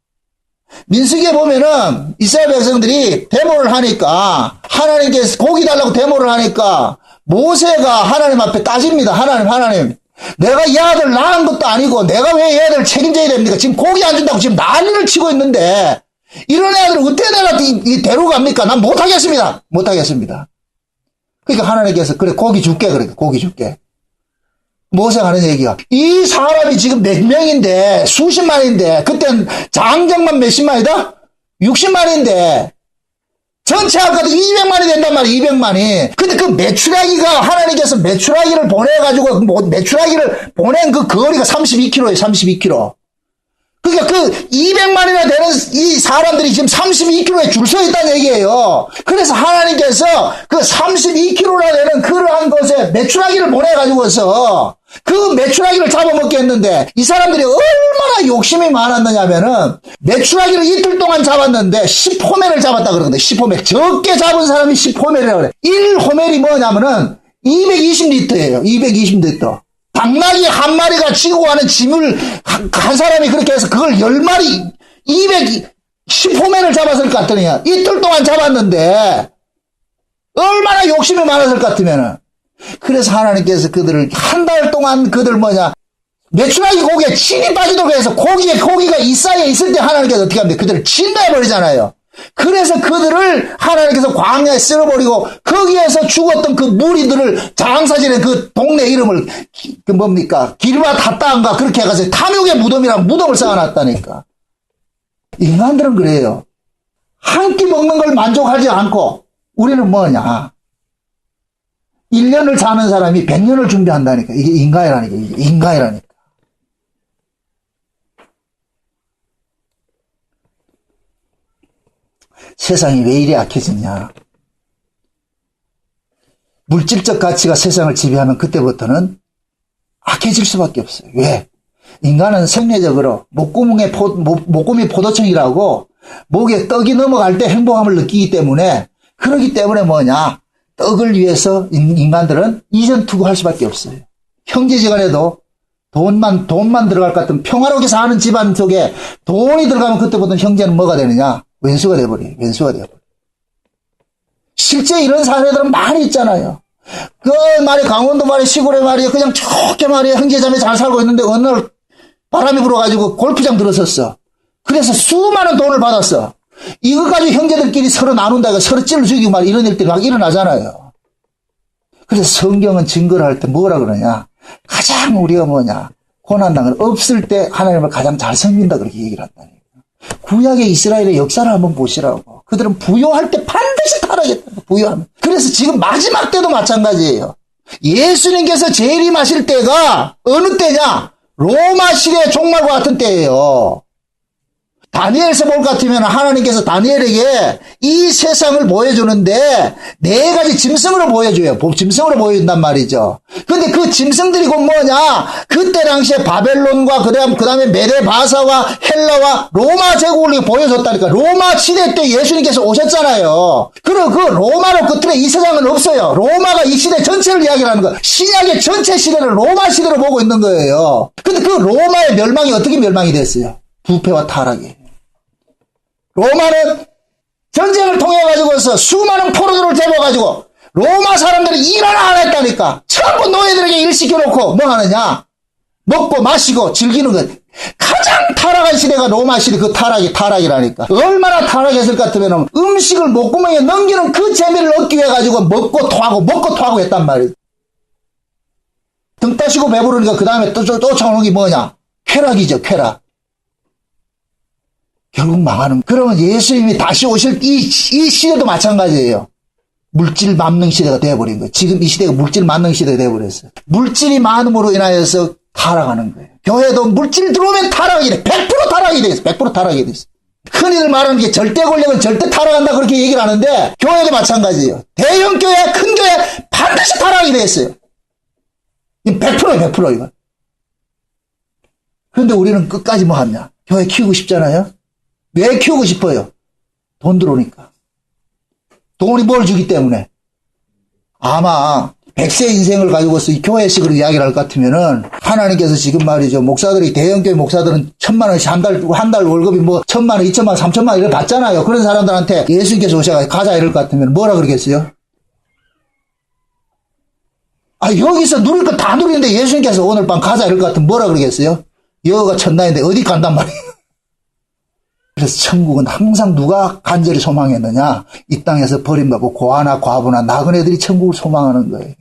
민수기에 보면은 이스라엘 백성들이 데모를 하니까 하나님께서 고기 달라고 데모를 하니까 모세가 하나님 앞에 따집니다. 하나님. 내가 이 아들 낳은 것도 아니고 내가 왜 이 아들을 책임져야 됩니까? 지금 고기 안 준다고 지금 난리를 치고 있는데 이런 애들을 어떻게 내가 데려갑니까? 난 못하겠습니다. 그러니까 하나님께서 그래 고기 줄게. 모세가 하는 얘기가 이 사람이 지금 몇 명인데 수십만인데 그땐 장정만 몇십만이다? 60만인데 전체 아까도 200만이 된단 말이야. 200만이. 근데 그 메추라기가 하나님께서 메추라기를 보내가지고 메추라기를 보낸 그 거리가 32km예요. 32km. 그러니까 그 200만이나 되는 이 사람들이 지금 32km에 줄 서 있다는 얘기예요. 그래서 하나님께서 그 32km나 되는 그러한 곳에 메추라기를 보내가지고서 그 메추라기를 잡아먹게 했는데 이 사람들이 얼마나 욕심이 많았느냐면은 메추라기를 이틀 동안 잡았는데 10호멜을 잡았다 그러거든요. 10호멜. 적게 잡은 사람이 10호멜이라고 그래. 1호멜이 뭐냐면은 220리터예요. 220리터. 당나귀 한 마리가 지고 가는 짐을 한 사람이 그렇게 해서 그걸 10마리 210호멜을 잡았을 것 같더니 이틀 동안 잡았는데 얼마나 욕심이 많았을 것 같으면은. 그래서 하나님께서 그들을 한 달 동안 그들 메추라기 고기에 침이 빠지도록 해서 고기가 이 사이에 있을 때 하나님께서 어떻게 합니까? 그들을 진노해버리잖아요. 그래서 그들을 하나님께서 광야에 쓸어버리고 거기에서 죽었던 그 무리들을 장사진의 그 동네 이름을 기르바 닷다인가 그렇게 해가지고 탐욕의 무덤이라고 무덤을 쌓아놨다니까. 인간들은 그래요. 한 끼 먹는 걸 만족하지 않고 우리는 뭐냐? 1년을 사는 사람이 100년을 준비한다니까. 이게 인간이라니까. 이게 인간이라니까. 세상이 왜 이리 악해졌냐. 물질적 가치가 세상을 지배하면 그때부터는 악해질 수밖에 없어요. 왜? 인간은 생리적으로 목구미 포도청이라고 목에 떡이 넘어갈 때 행복함을 느끼기 때문에 그러기 때문에 뭐냐. 떡을 위해서 인간들은 이전 투구할 수밖에 없어요. 형제지간에도 돈만 들어갈 것 같은 평화롭게 사는 집안 속에 돈이 들어가면 그때부터 형제는 뭐가 되느냐? 왼수가 돼버려요. 왼수가 돼버려요. 실제 이런 사례들은 많이 있잖아요. 강원도 시골에 그냥 좋게 형제자매 잘 살고 있는데 어느 날 바람이 불어가지고 골프장 들어섰어. 그래서 수많은 돈을 받았어. 이거 가지고 형제들끼리 서로 나눈다가 서로 찔러 죽이고 이런 일들이 막 일어나잖아요. 그래서 성경은 증거를 할 때 뭐라 그러냐. 가장 우리가 고난당은 없을 때 하나님을 가장 잘 섬긴다 그렇게 얘기를 한다니까. 구약의 이스라엘의 역사를 한번 보시라고. 그들은 부요할 때 반드시 타락했다. 부요하면. 그래서 지금 마지막 때도 마찬가지예요. 예수님께서 재림하실 때가 어느 때냐? 로마 시대의 종말과 같은 때예요. 다니엘서 볼 것 같으면 하나님께서 다니엘에게 이 세상을 보여주는데 4가지 짐승으로 보여줘요. 짐승으로 보여준단 말이죠. 근데 그 짐승들이 곧 뭐냐? 그때 당시에 바벨론과 그 다음에 메데바사와 헬라와 로마 제국을 보여줬다니까. 로마 시대 때 예수님께서 오셨잖아요. 그리고 그 로마로 끝에 이 세상은 없어요. 로마가 이 시대 전체를 이야기를 하는 거예요. 신약의 전체 시대를 로마 시대로 보고 있는 거예요. 근데 그 로마의 멸망이 어떻게 멸망이 됐어요? 부패와 타락이에요. 로마는 전쟁을 통해가지고서 수많은 포로들을 데려가지고 로마 사람들이 일 하나 안 했다니까. 전부 노예들에게 일 시켜놓고 뭐 하느냐? 먹고 마시고 즐기는 것. 가장 타락한 시대가 로마 시대 그 타락이라니까. 얼마나 타락했을 것 같으면 음식을 목구멍에 넘기는 그 재미를 얻기 위해 가지고 먹고 토하고 했단 말이에요. 등 따시고 배부르니까 그 다음에 또 쫓아오는 게 뭐냐? 쾌락이죠, 쾌락. 결국 망하는. 그러면 예수님이 다시 오실 이 시대도 마찬가지예요. 물질 만능 시대가 되어버린 거예요. 지금 이 시대가 물질 만능 시대가 되어버렸어요. 물질이 많음으로 인하여서 타락하는 거예요. 교회도 물질 들어오면 타락이 돼. 100% 타락이 돼 있어. 100% 타락이 돼 있어. 흔히들 말하는 게 절대 권력은 절대 타락한다 그렇게 얘기를 하는데 교회도 마찬가지예요. 대형 교회, 큰 교회 반드시 타락이 돼 있어요. 100%예요, 100% 이거. 그런데 우리는 끝까지 뭐 하냐? 교회 키우고 싶잖아요. 왜 키우고 싶어요? 돈 들어오니까. 돈이 뭘 주기 때문에. 아마 100세 인생을 가지고서 이 교회식으로 이야기를 할 것 같으면은 하나님께서 지금 말이죠. 목사들이 대형교회 목사들은 1000만 원씩 한 달 월급이 1000만 원, 2000만 원, 3000만 원 이렇게 받잖아요. 그런 사람들한테 예수님께서 오셔서 가자 이럴 것 같으면 뭐라 그러겠어요? 여기서 누릴 거 다 누리는데 예수님께서 오늘 밤 가자 이럴 것 같으면 뭐라 그러겠어요? 여기가 천당인데 어디 간단 말이에요. 그래서 천국은 항상 누가 간절히 소망했느냐? 이 땅에서 버림받고 고아나 과부나 나그네들이 천국을 소망하는 거예요.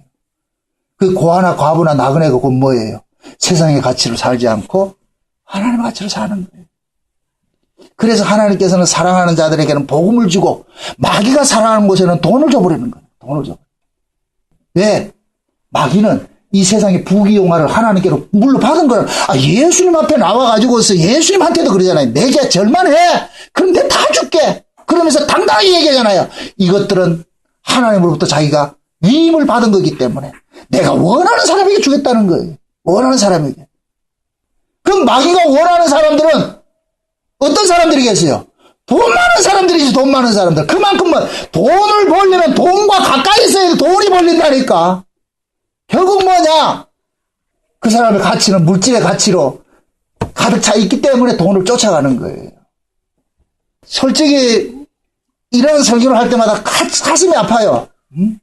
그 고아나 과부나 나그네가 곧 뭐예요? 세상의 가치로 살지 않고 하나님의 가치로 사는 거예요. 그래서 하나님께서는 사랑하는 자들에게는 복음을 주고 마귀가 사랑하는 곳에는 돈을 줘버리는 거예요. 돈을 줘버려요. 왜? 마귀는 이 세상의 부귀영화를 하나님께로 물려받은 거는 예수님 앞에 나와가지고서 예수님한테도 그러잖아요. 내게 절만해. 그럼 내가 다 줄게. 그러면서 당당하게 얘기하잖아요. 이것들은 하나님으로부터 자기가 위임을 받은 거기 때문에 내가 원하는 사람에게 주겠다는 거예요. 원하는 사람에게. 그럼 마귀가 원하는 사람들은 어떤 사람들이겠어요? 돈 많은 사람들이지, 돈 많은 사람들. 그만큼 돈을 벌려면 돈과 가까이 있어야 돈이 벌린다니까. 결국 뭐냐? 그 사람의 가치는 물질의 가치로 가득 차 있기 때문에 돈을 쫓아가는 거예요. 솔직히 이런 설교를 할 때마다 가슴이 아파요. 응?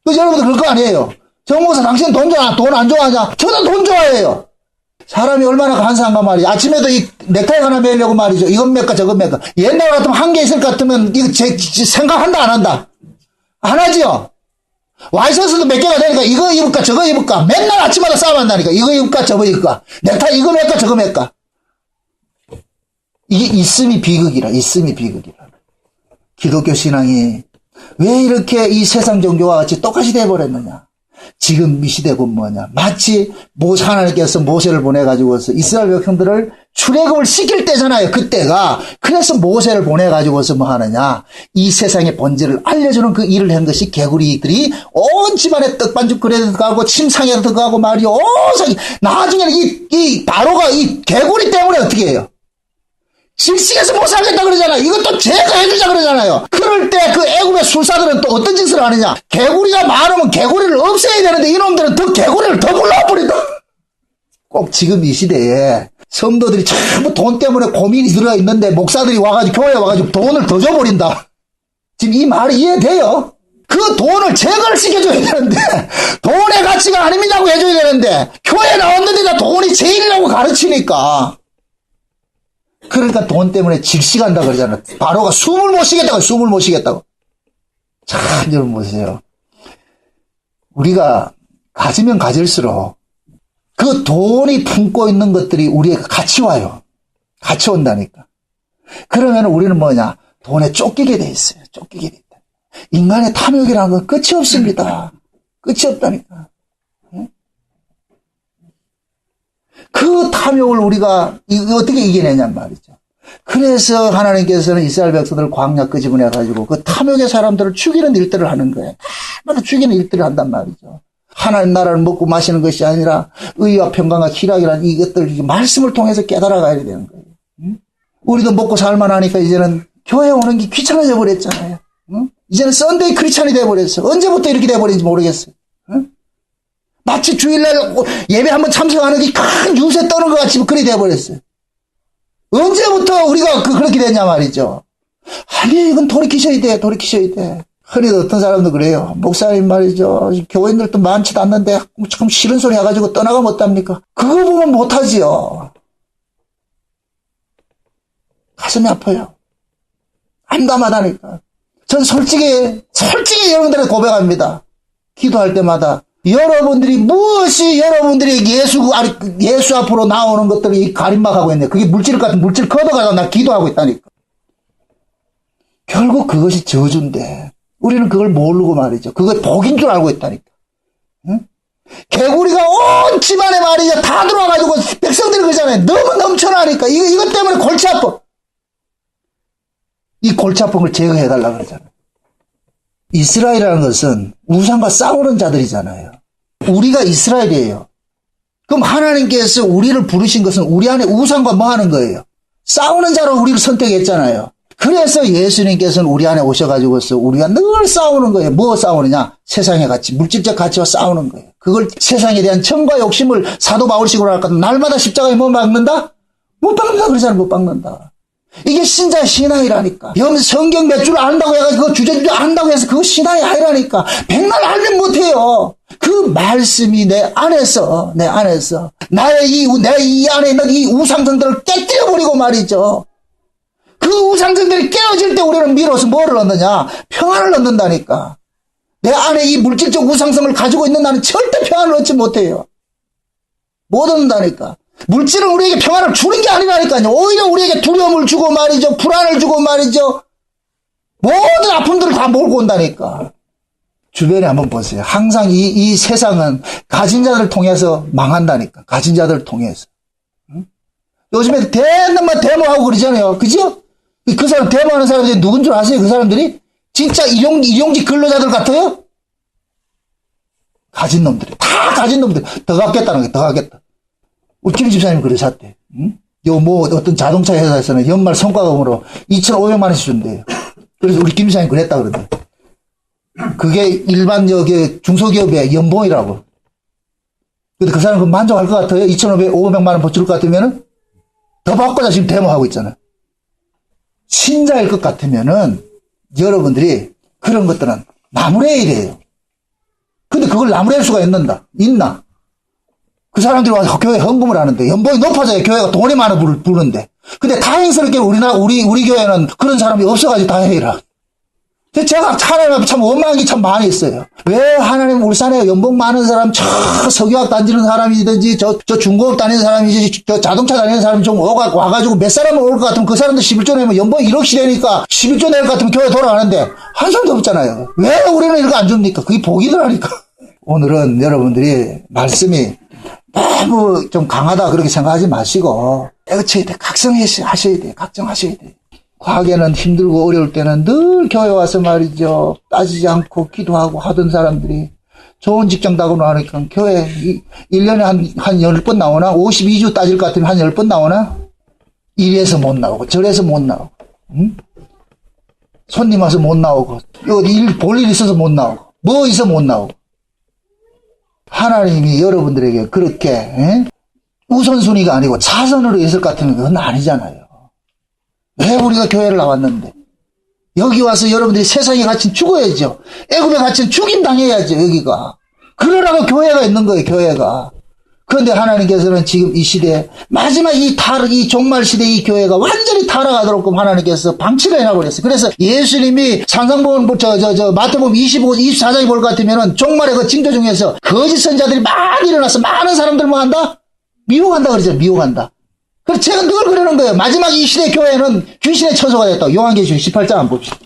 여러분들 그럴 거 아니에요. 정목사 당신 돈 좋아하냐? 돈 안 좋아하냐? 저도 돈 좋아해요. 사람이 얼마나 간사한가 말이야. 아침에도 이 넥타이 하나 매려고 말이죠. 이건 몇가 저건 몇가. 옛날 같으면 한 개 있을 것 같으면 이거 생각한다 안 한다? 안 하지요. 와이셔츠도 몇 개가 되니까 이거 입을까 저거 입을까. 맨날 아침마다 싸움한다니까. 이거 입을까 저거 입을까. 넥타이 이거 몇까 저거 몇까. 이게 있음이 비극이라. 있음이 비극이라. 기독교 신앙이 왜 이렇게 이 세상 종교와 같이 똑같이 돼버렸느냐. 지금 이 시대고 뭐냐. 마치 하나님께서 모세를 보내가지고서 이스라엘 백성들을 출애굽을 시킬 때잖아요. 그때가. 그래서 모세를 보내가지고서 뭐 하느냐. 이 세상의 본질을 알려주는 그 일을 한 것이 개구리들이 온 집안에 떡반죽 그래 들어가고 침상에 들어가고 말이요. 나중에는 이 바로가 이 개구리 때문에 어떻게 해요? 질식해서 못 살겠다 그러잖아요. 이것도 제거해주자 그러잖아요. 그럴 때 그 애굽의 술사들은 또 어떤 짓을 하느냐. 개구리가 많으면 개구리를 없애야 되는데 이놈들은 더 개구리를 더 불러버린다. 꼭 지금 이 시대에 성도들이 전부 돈 때문에 고민이 들어있는데 목사들이 와가지고 교회에 와가지고 돈을 더 줘버린다. 지금 이 말이 이해돼요? 그 돈을 제거를 시켜줘야 되는데 돈의 가치가 아닙니다고 해줘야 되는데 교회에 나왔는데다 돈이 제일이라고 가르치니까. 그러니까 돈 때문에 질식한다 그러잖아. 바로가 숨을 못 쉬겠다고, 숨을 못 쉬겠다고. 참, 여러분 보세요. 우리가 가지면 가질수록 그 돈이 품고 있는 것들이 우리에게 같이 와요. 같이 온다니까. 그러면 우리는 뭐냐? 돈에 쫓기게 돼 있어요. 쫓기게 돼 있다. 인간의 탐욕이라는 건 끝이 없습니다. 끝이 없다니까. 그 탐욕을 우리가 어떻게 이겨내냔 말이죠. 그래서 하나님께서는 이스라엘 백성들을 광야 끄집어내가지고 그 탐욕의 사람들을 죽이는 일들을 하는 거예요. 얼마나 죽이는 일들을 한단 말이죠. 하나님 나라를 먹고 마시는 것이 아니라 의와 평강과 희락이라는 이것들 말씀을 통해서 깨달아가야 되는 거예요. 응? 우리도 먹고 살만하니까 이제는 교회 오는 게 귀찮아져 버렸잖아요. 응? 이제는 썬데이 크리스찬이 돼버렸어. 언제부터 이렇게 돼버린지 모르겠어요. 응? 마치 주일날 예배 한번 참석하는 게 큰 유세 떠는 것 같이 그리 돼버렸어요. 언제부터 우리가 그렇게 됐냐 말이죠. 아니, 이건 돌이키셔야 돼, 돌이키셔야 돼. 흔히도 어떤 사람도 그래요. 목사님 말이죠. 교인들도 많지도 않는데 참 싫은 소리 해가지고 떠나가면 어답니까? 그거 보면 못하지요. 가슴이 아파요. 암담하다니까. 전 솔직히 여러분들한테 고백합니다. 기도할 때마다. 여러분들이 무엇이 여러분들이 예수 앞으로 나오는 것들이 가림막하고 있네. 그게 물질 같은 물질 걷어가서 나 기도하고 있다니까. 결국 그것이 저주인데 우리는 그걸 모르고 말이죠. 그걸 복인 줄 알고 있다니까. 응? 개구리가 온 집안에 말이죠. 다 들어와가지고 백성들이 그러잖아요. 너무 넘쳐나니까 이것 때문에 골치 아파. 이 골치 아픔을 제거해달라고 그러잖아요. 이스라엘이라는 것은 우상과 싸우는 자들이잖아요. 우리가 이스라엘이에요. 그럼 하나님께서 우리를 부르신 것은 우리 안에 우상과 뭐 하는 거예요? 싸우는 자로 우리를 선택했잖아요. 그래서 예수님께서는 우리 안에 오셔가지고서 우리가 늘 싸우는 거예요. 뭐 싸우느냐? 세상의 가치, 물질적 가치와 싸우는 거예요. 그걸 세상에 대한 청과 욕심을 사도 바울식으로 할까? 날마다 십자가에 뭐 박는다? 못 박는다 그러잖아요. 못 박는다. 이게 신자의 신앙이라니까. 성경 몇 줄 안다고 해가지고 주제 안다고 해서 그거 신앙이 아니라니까. 백날 알면 못해요. 그 말씀이 내 안에서 나의 이 안에 있는 이 우상성들을 깨뜨려버리고 말이죠. 그 우상성들이 깨어질 때 우리는 미로서 뭐를 얻느냐? 평안을 얻는다니까. 내 안에 이 물질적 우상성을 가지고 있는 나는 절대 평안을 얻지 못해요. 못 얻는다니까. 물질은 우리에게 평안을 주는 게 아니라니까요. 오히려 우리에게 두려움을 주고 말이죠. 불안을 주고 말이죠. 모든 아픔들을 다 몰고 온다니까. 주변에 한번 보세요. 항상 이 세상은 가진 자들을 통해서 망한다니까. 가진 자들을 통해서. 응? 요즘에 대단만 데모하고 그러잖아요. 그죠? 그 사람 데모하는 사람들이 누군 줄 아세요? 그 사람들이? 진짜 일용직 근로자들 같아요? 가진 놈들이. 다 가진 놈들. 더 갖겠다는 거야, 더 갖겠다. 우리 김 집사님 그러셨대. 응? 요 뭐 어떤 자동차 회사에서는 연말 성과금으로 2,500만 원씩 준대요. 그래서 우리 김 집사님 그랬다 그러대. 그게 일반 여기 중소기업의 연봉이라고. 근데 그 사람 그 만족할 것 같아요? 2,500만 원 줄 것 같으면은 더 받고자 지금 데모하고 있잖아요. 신자일 것 같으면은 여러분들이 그런 것들은 나무래야 돼요. 근데 그걸 나무랄 수가 있나? 그 사람들이 와서 교회에 헌금을 하는데 연봉이 높아져야 교회가 돈이 많아 부르는데. 근데 다행스럽게 우리 교회는 그런 사람이 없어가지고 다행이라. 제가 하나님 앞에 참 원망한 게 참 많이 있어요. 왜 하나님 울산에 연봉 많은 사람, 저 석유학 다니는 사람이든지, 저 중고업 다니는 사람이든지, 저 자동차 다니는 사람이 좀 와가지고 몇 사람은 올 것 같으면 그 사람들 11조 내면 연봉이 1억씩 되니까 11조 낼 것 같으면 교회 돌아가는데 한 사람도 없잖아요. 왜 우리는 이렇게 안 줍니까? 그게 복이더라니까. 오늘은 여러분들이 말씀이 너무 좀 강하다 그렇게 생각하지 마시고 애처야 돼. 각성하셔야 돼. 각성하셔야 돼. 과거에는 힘들고 어려울 때는 늘 교회 와서 말이죠. 따지지 않고 기도하고 하던 사람들이 좋은 직장 다고 나니까 교회 1년에 한 10번 나오나? 52주 따질 것 같으면 한 10번 나오나? 이래서 못 나오고 저래서 못 나오고 응? 손님 와서 못 나오고 볼 일 있어서 못 나오고 뭐 있어 못 나오고 하나님이 여러분들에게 그렇게 우선순위가 아니고 차선으로 있을 것 같으면 그건 아니잖아요. 왜 우리가 교회를 나왔는데 여기 와서 여러분들이 세상에 갇힌 죽어야죠. 애굽에 갇힌 죽임 당해야죠. 여기가 그러라고 교회가 있는 거예요. 교회가. 그런데 하나님께서는 지금 이 시대에 마지막 이 종말 시대 이 교회가 완전히 타락하도록 하나님께서 방치를 해놔버렸어요. 그래서 예수님이 산상복음 마태복음 24장에 볼 것 같으면은 종말의 그 징조 중에서 거짓 선자들이 많이 일어나서 많은 사람들 뭐 한다? 미혹한다 그러죠. 미혹한다. 그래서 제가 늘 그러는 거예요. 마지막 이 시대 교회는 귀신의 처소가 됐다. 요한계시록 18장 한번 봅시다.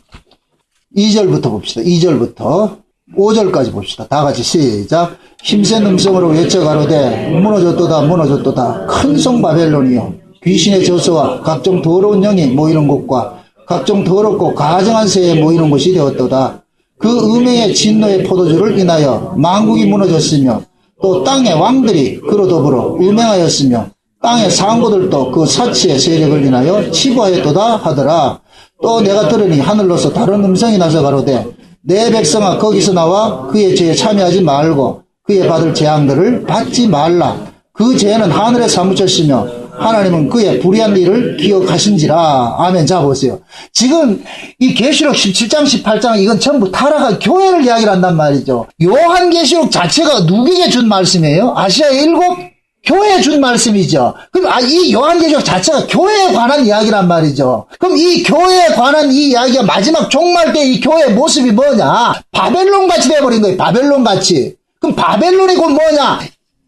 2절부터 봅시다. 2절부터 5절까지 봅시다. 다 같이 시작. 힘센 음성으로 외쳐가로되 무너졌도다 무너졌도다 큰 성 바벨론이요 귀신의 저소와 각종 더러운 영이 모이는 곳과 각종 더럽고 가증한 새에 모이는 곳이 되었도다. 그 음행의 진노의 포도주를 인하여 만국이 무너졌으며 또 땅의 왕들이 그로 더불어 음행하였으며 땅의 상고들도 그 사치의 세력을 인하여 치부하였도다 하더라. 또 내가 들으니 하늘로서 다른 음성이 나서 가로되 내 백성아 거기서 나와 그의 죄에 참여하지 말고 그의 받을 재앙들을 받지 말라. 그 죄는 하늘에 사무쳤으며 하나님은 그의 불의한 일을 기억하신지라. 아멘. 자 보세요. 지금 이 계시록 17장 18장 이건 전부 타락한 교회를 이야기를 한단 말이죠. 요한계시록 자체가 누구에게 준 말씀이에요? 아시아의 7 교회에 준 말씀이죠. 그럼 이 요한계시록 자체가 교회에 관한 이야기란 말이죠. 그럼 이 교회에 관한 이 이야기가 마지막 종말 때 이 교회의 모습이 뭐냐? 바벨론같이 돼버린 거예요. 바벨론같이. 그럼 바벨론이 곧 뭐냐?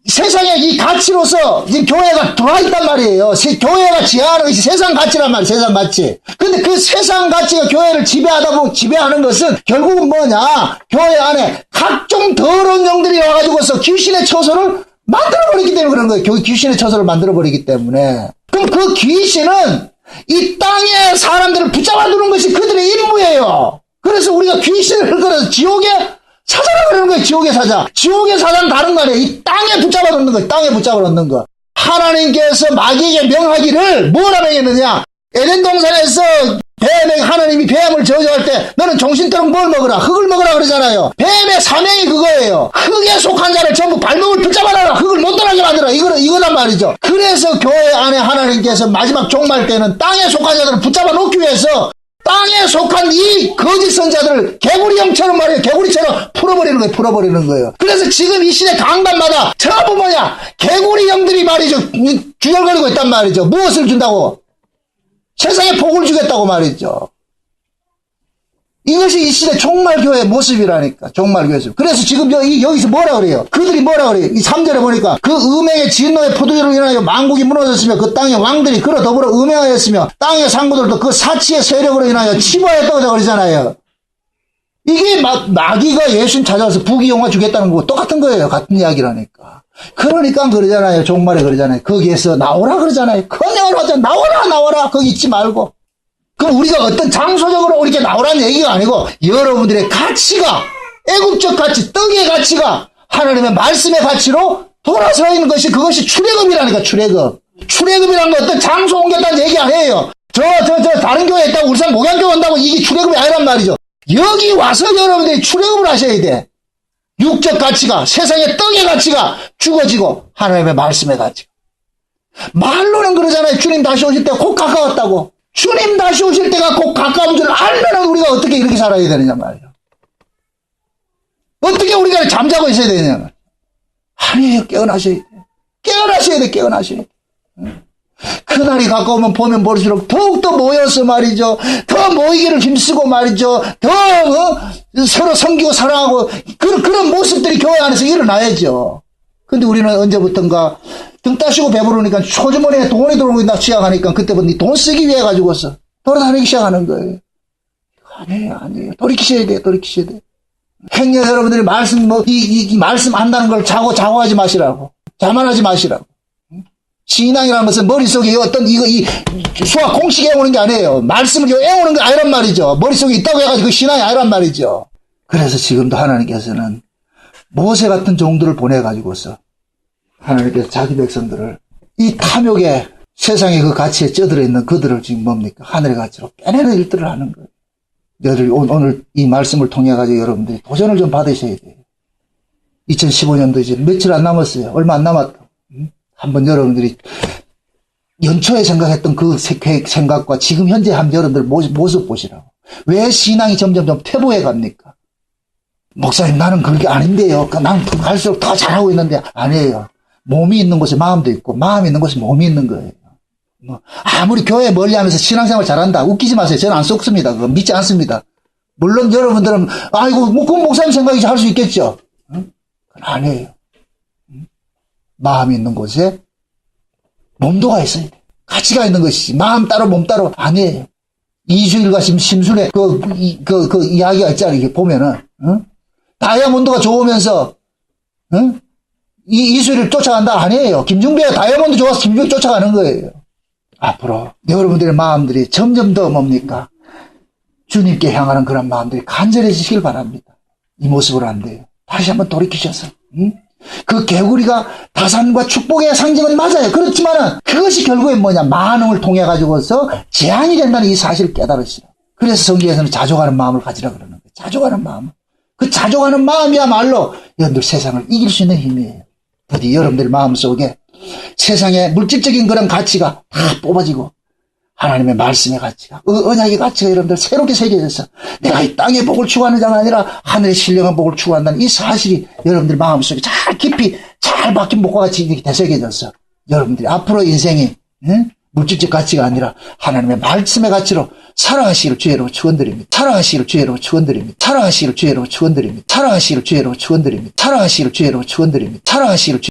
세상의 이 가치로서 지금 교회가 들어와있단 말이에요. 교회가 지향하는 것이 세상 가치란 말이에요. 세상 가치. 근데 그 세상 가치가 교회를 지배하는 것은 결국은 뭐냐? 교회 안에 각종 더러운 영들이 와가지고서 귀신의 처소를 만들어버리기 때문에 그런 거예요. 귀신의 처소를 만들어버리기 때문에. 그럼 그 귀신은 이 땅에 사람들을 붙잡아 두는 것이 그들의 임무예요. 그래서 우리가 귀신을 끌어서 지옥에 사자라 그러는 거예요. 지옥의 사자. 지옥의 사자는 다른 거 아니에요. 이 땅에 붙잡아 놓는 거예요. 땅에 붙잡아 놓는 거. 하나님께서 마귀에게 명하기를 뭐라 명했느냐? 에덴 동산에서 하나님이 뱀을 저주할 때 너는 정신토록 뭘 먹으라? 흙을 먹으라 그러잖아요. 뱀의 사명이 그거예요. 흙에 속한 자를 전부 발목을 붙잡아놔라. 흙을 못 떠나게 만들어. 이거란 말이죠. 그래서 교회 안에 하나님께서 마지막 종말 때는 땅에 속한 자들을 붙잡아 놓기 위해서 땅에 속한 이 거짓 선자들을 개구리형처럼 말이에요. 개구리처럼 풀어버리는 거예요. 그래서 지금 이 시대 강단마다 전부 뭐냐? 개구리형들이 말이죠. 주절거리고 있단 말이죠. 무엇을 준다고? 세상에 복을 주겠다고 말이죠. 이것이 이 시대 종말교회의 모습이라니까. 종말교회 모습. 그래서 지금 여기서 뭐라 그래요? 그들이 뭐라 그래요? 이 3절에 보니까 그 음행의 진노의 포도주로 인하여 만국이 무너졌으며 그 땅의 왕들이 그로 더불어 음행하였으며 땅의 상부들도 그 사치의 세력으로 인하여 치부하였다고 그러잖아요. 이게 마귀가 예수님 찾아와서 부귀영화 주겠다는 거고 똑같은 거예요. 같은 이야기라니까. 그러니까 그러잖아요. 종말에 그러잖아요. 거기에서 나오라 그러잖아요. 그냥 하자. 나와라. 거기 있지 말고. 그럼 우리가 어떤 장소적으로 이렇게 나오라는 얘기가 아니고 여러분들의 가치가 애국적 가치, 떡의 가치가 하나님의 말씀의 가치로 돌아서 있는 것이 그것이 출애굽이라니까. 출애굽이라는 거 어떤 장소 옮겼다는 얘기 안 해요. 저 다른 교회에 있다고 울산 목양교회 온다고 이게 출애굽이 아니란 말이죠. 여기 와서 여러분들이 출애굽을 하셔야 돼. 육적 가치가, 세상의 떡의 가치가 죽어지고 하나님의 말씀의 가치가. 말로는 그러잖아요. 주님 다시 오실 때가 곧 가까웠다고. 주님 다시 오실 때가 곧 가까운 줄 알면 우리가 어떻게 이렇게 살아야 되느냐 말이에요. 어떻게 우리가 잠자고 있어야 되느냐 말이에요. 아니에요. 깨어나셔야 돼. 깨어나셔야 돼. 그날이 가까우면 보면 볼수록 더욱더 모여서 말이죠. 더 모이기를 힘쓰고 말이죠. 더 서로 섬기고 사랑하고 그런 모습들이 교회 안에서 일어나야죠. 근데 우리는 언제부턴가 등 따시고 배부르니까 초주머니에 돈이 들어오기 시작하니까 그때부터 돈 쓰기 위해 가지고서 돌아다니기 시작하는 거예요. 아니에요. 돌이키셔야 돼. 행여 여러분들이 말씀 이 말씀 안다는 걸 자고하지 마시라고. 자만하지 마시라고. 신앙이라는 것은 머릿속에 어떤 이 수학 공식에 애우는 게 아니에요. 말씀을 애우는 게 아니란 말이죠. 머릿속에 있다고 해가지고 그 신앙이 아니란 말이죠. 그래서 지금도 하나님께서는 모세 같은 종들을 보내가지고서 하나님께서 자기 백성들을 이 탐욕의 세상의 그 가치에 쩌들어 있는 그들을 지금 뭡니까? 하늘의 가치로 빼내는 일들을 하는 거예요. 오늘 이 말씀을 통해 가지고 여러분들이 도전을 좀 받으셔야 돼요. 2015년도 이제 며칠 안 남았어요. 얼마 안 남았다. 한번 여러분들이 연초에 생각했던 그 생각과 지금 현재 한 여러분들 모습 보시라고. 왜 신앙이 점점점 퇴보해 갑니까? 목사님 나는 그게 아닌데요. 난 갈수록 더 잘하고 있는데 아니에요. 몸이 있는 곳에 마음도 있고 마음이 있는 곳에 몸이 있는 거예요. 아무리 교회 멀리하면서 신앙생활 잘한다. 웃기지 마세요. 저는 안 속습니다. 그거 믿지 않습니다. 물론 여러분들은 아이고 그건 목사님 생각이지 할 수 있겠죠. 그건 아니에요. 마음이 있는 곳에 몸도가 있어야 돼. 가치가 있는 것이지. 마음 따로 몸 따로 아니에요. 이주일과 심순의 그 이야기가 있잖아요. 이게 보면은 다이아몬드가 좋으면서 이수일을 쫓아간다 아니에요. 김중배가 다이아몬드 좋아서 김중배 쫓아가는 거예요. 앞으로 여러분들의 마음들이 점점 더 뭡니까? 주님께 향하는 그런 마음들이 간절해지시길 바랍니다. 이 모습으로 안 돼요. 다시 한번 돌이키셔서 그 개구리가 다산과 축복의 상징은 맞아요. 그렇지만은 그것이 결국엔 뭐냐? 만응을 통해 가지고서 재앙이 된다는 이 사실을 깨달으시라. 그래서 성경에서는 자족하는 마음을 가지라 그러는 거예요. 자족하는 마음. 그 자족하는 마음이야말로 여러분들 세상을 이길 수 있는 힘이에요. 어디 여러분들 마음속에 세상의 물질적인 그런 가치가 다 뽑아지고 하나님의 말씀의 가치가, 언약의 가치가 여러분들 새롭게 새겨져서 내가 이 땅의 복을 추구하는 자가 아니라 하늘의 신령한 복을 추구한다는 이 사실이 여러분들 마음속에 잘 깊이 잘 박힌 복과 같이 이렇게 되새겨져서 여러분들이 앞으로 인생이 물질적 가치가 아니라 하나님의 말씀의 가치로 살아가시기를 주의 이름으로 축원드립니다. 살아가시기를 주의 이름으로 축원드립니다. 살아가시기를 주의 이름으로 축원드립니다. 살아가시기를 주의 이름으로 축원드립니다. 살아가시기를 주의 이름으로 축원드립니다. 살아가시기를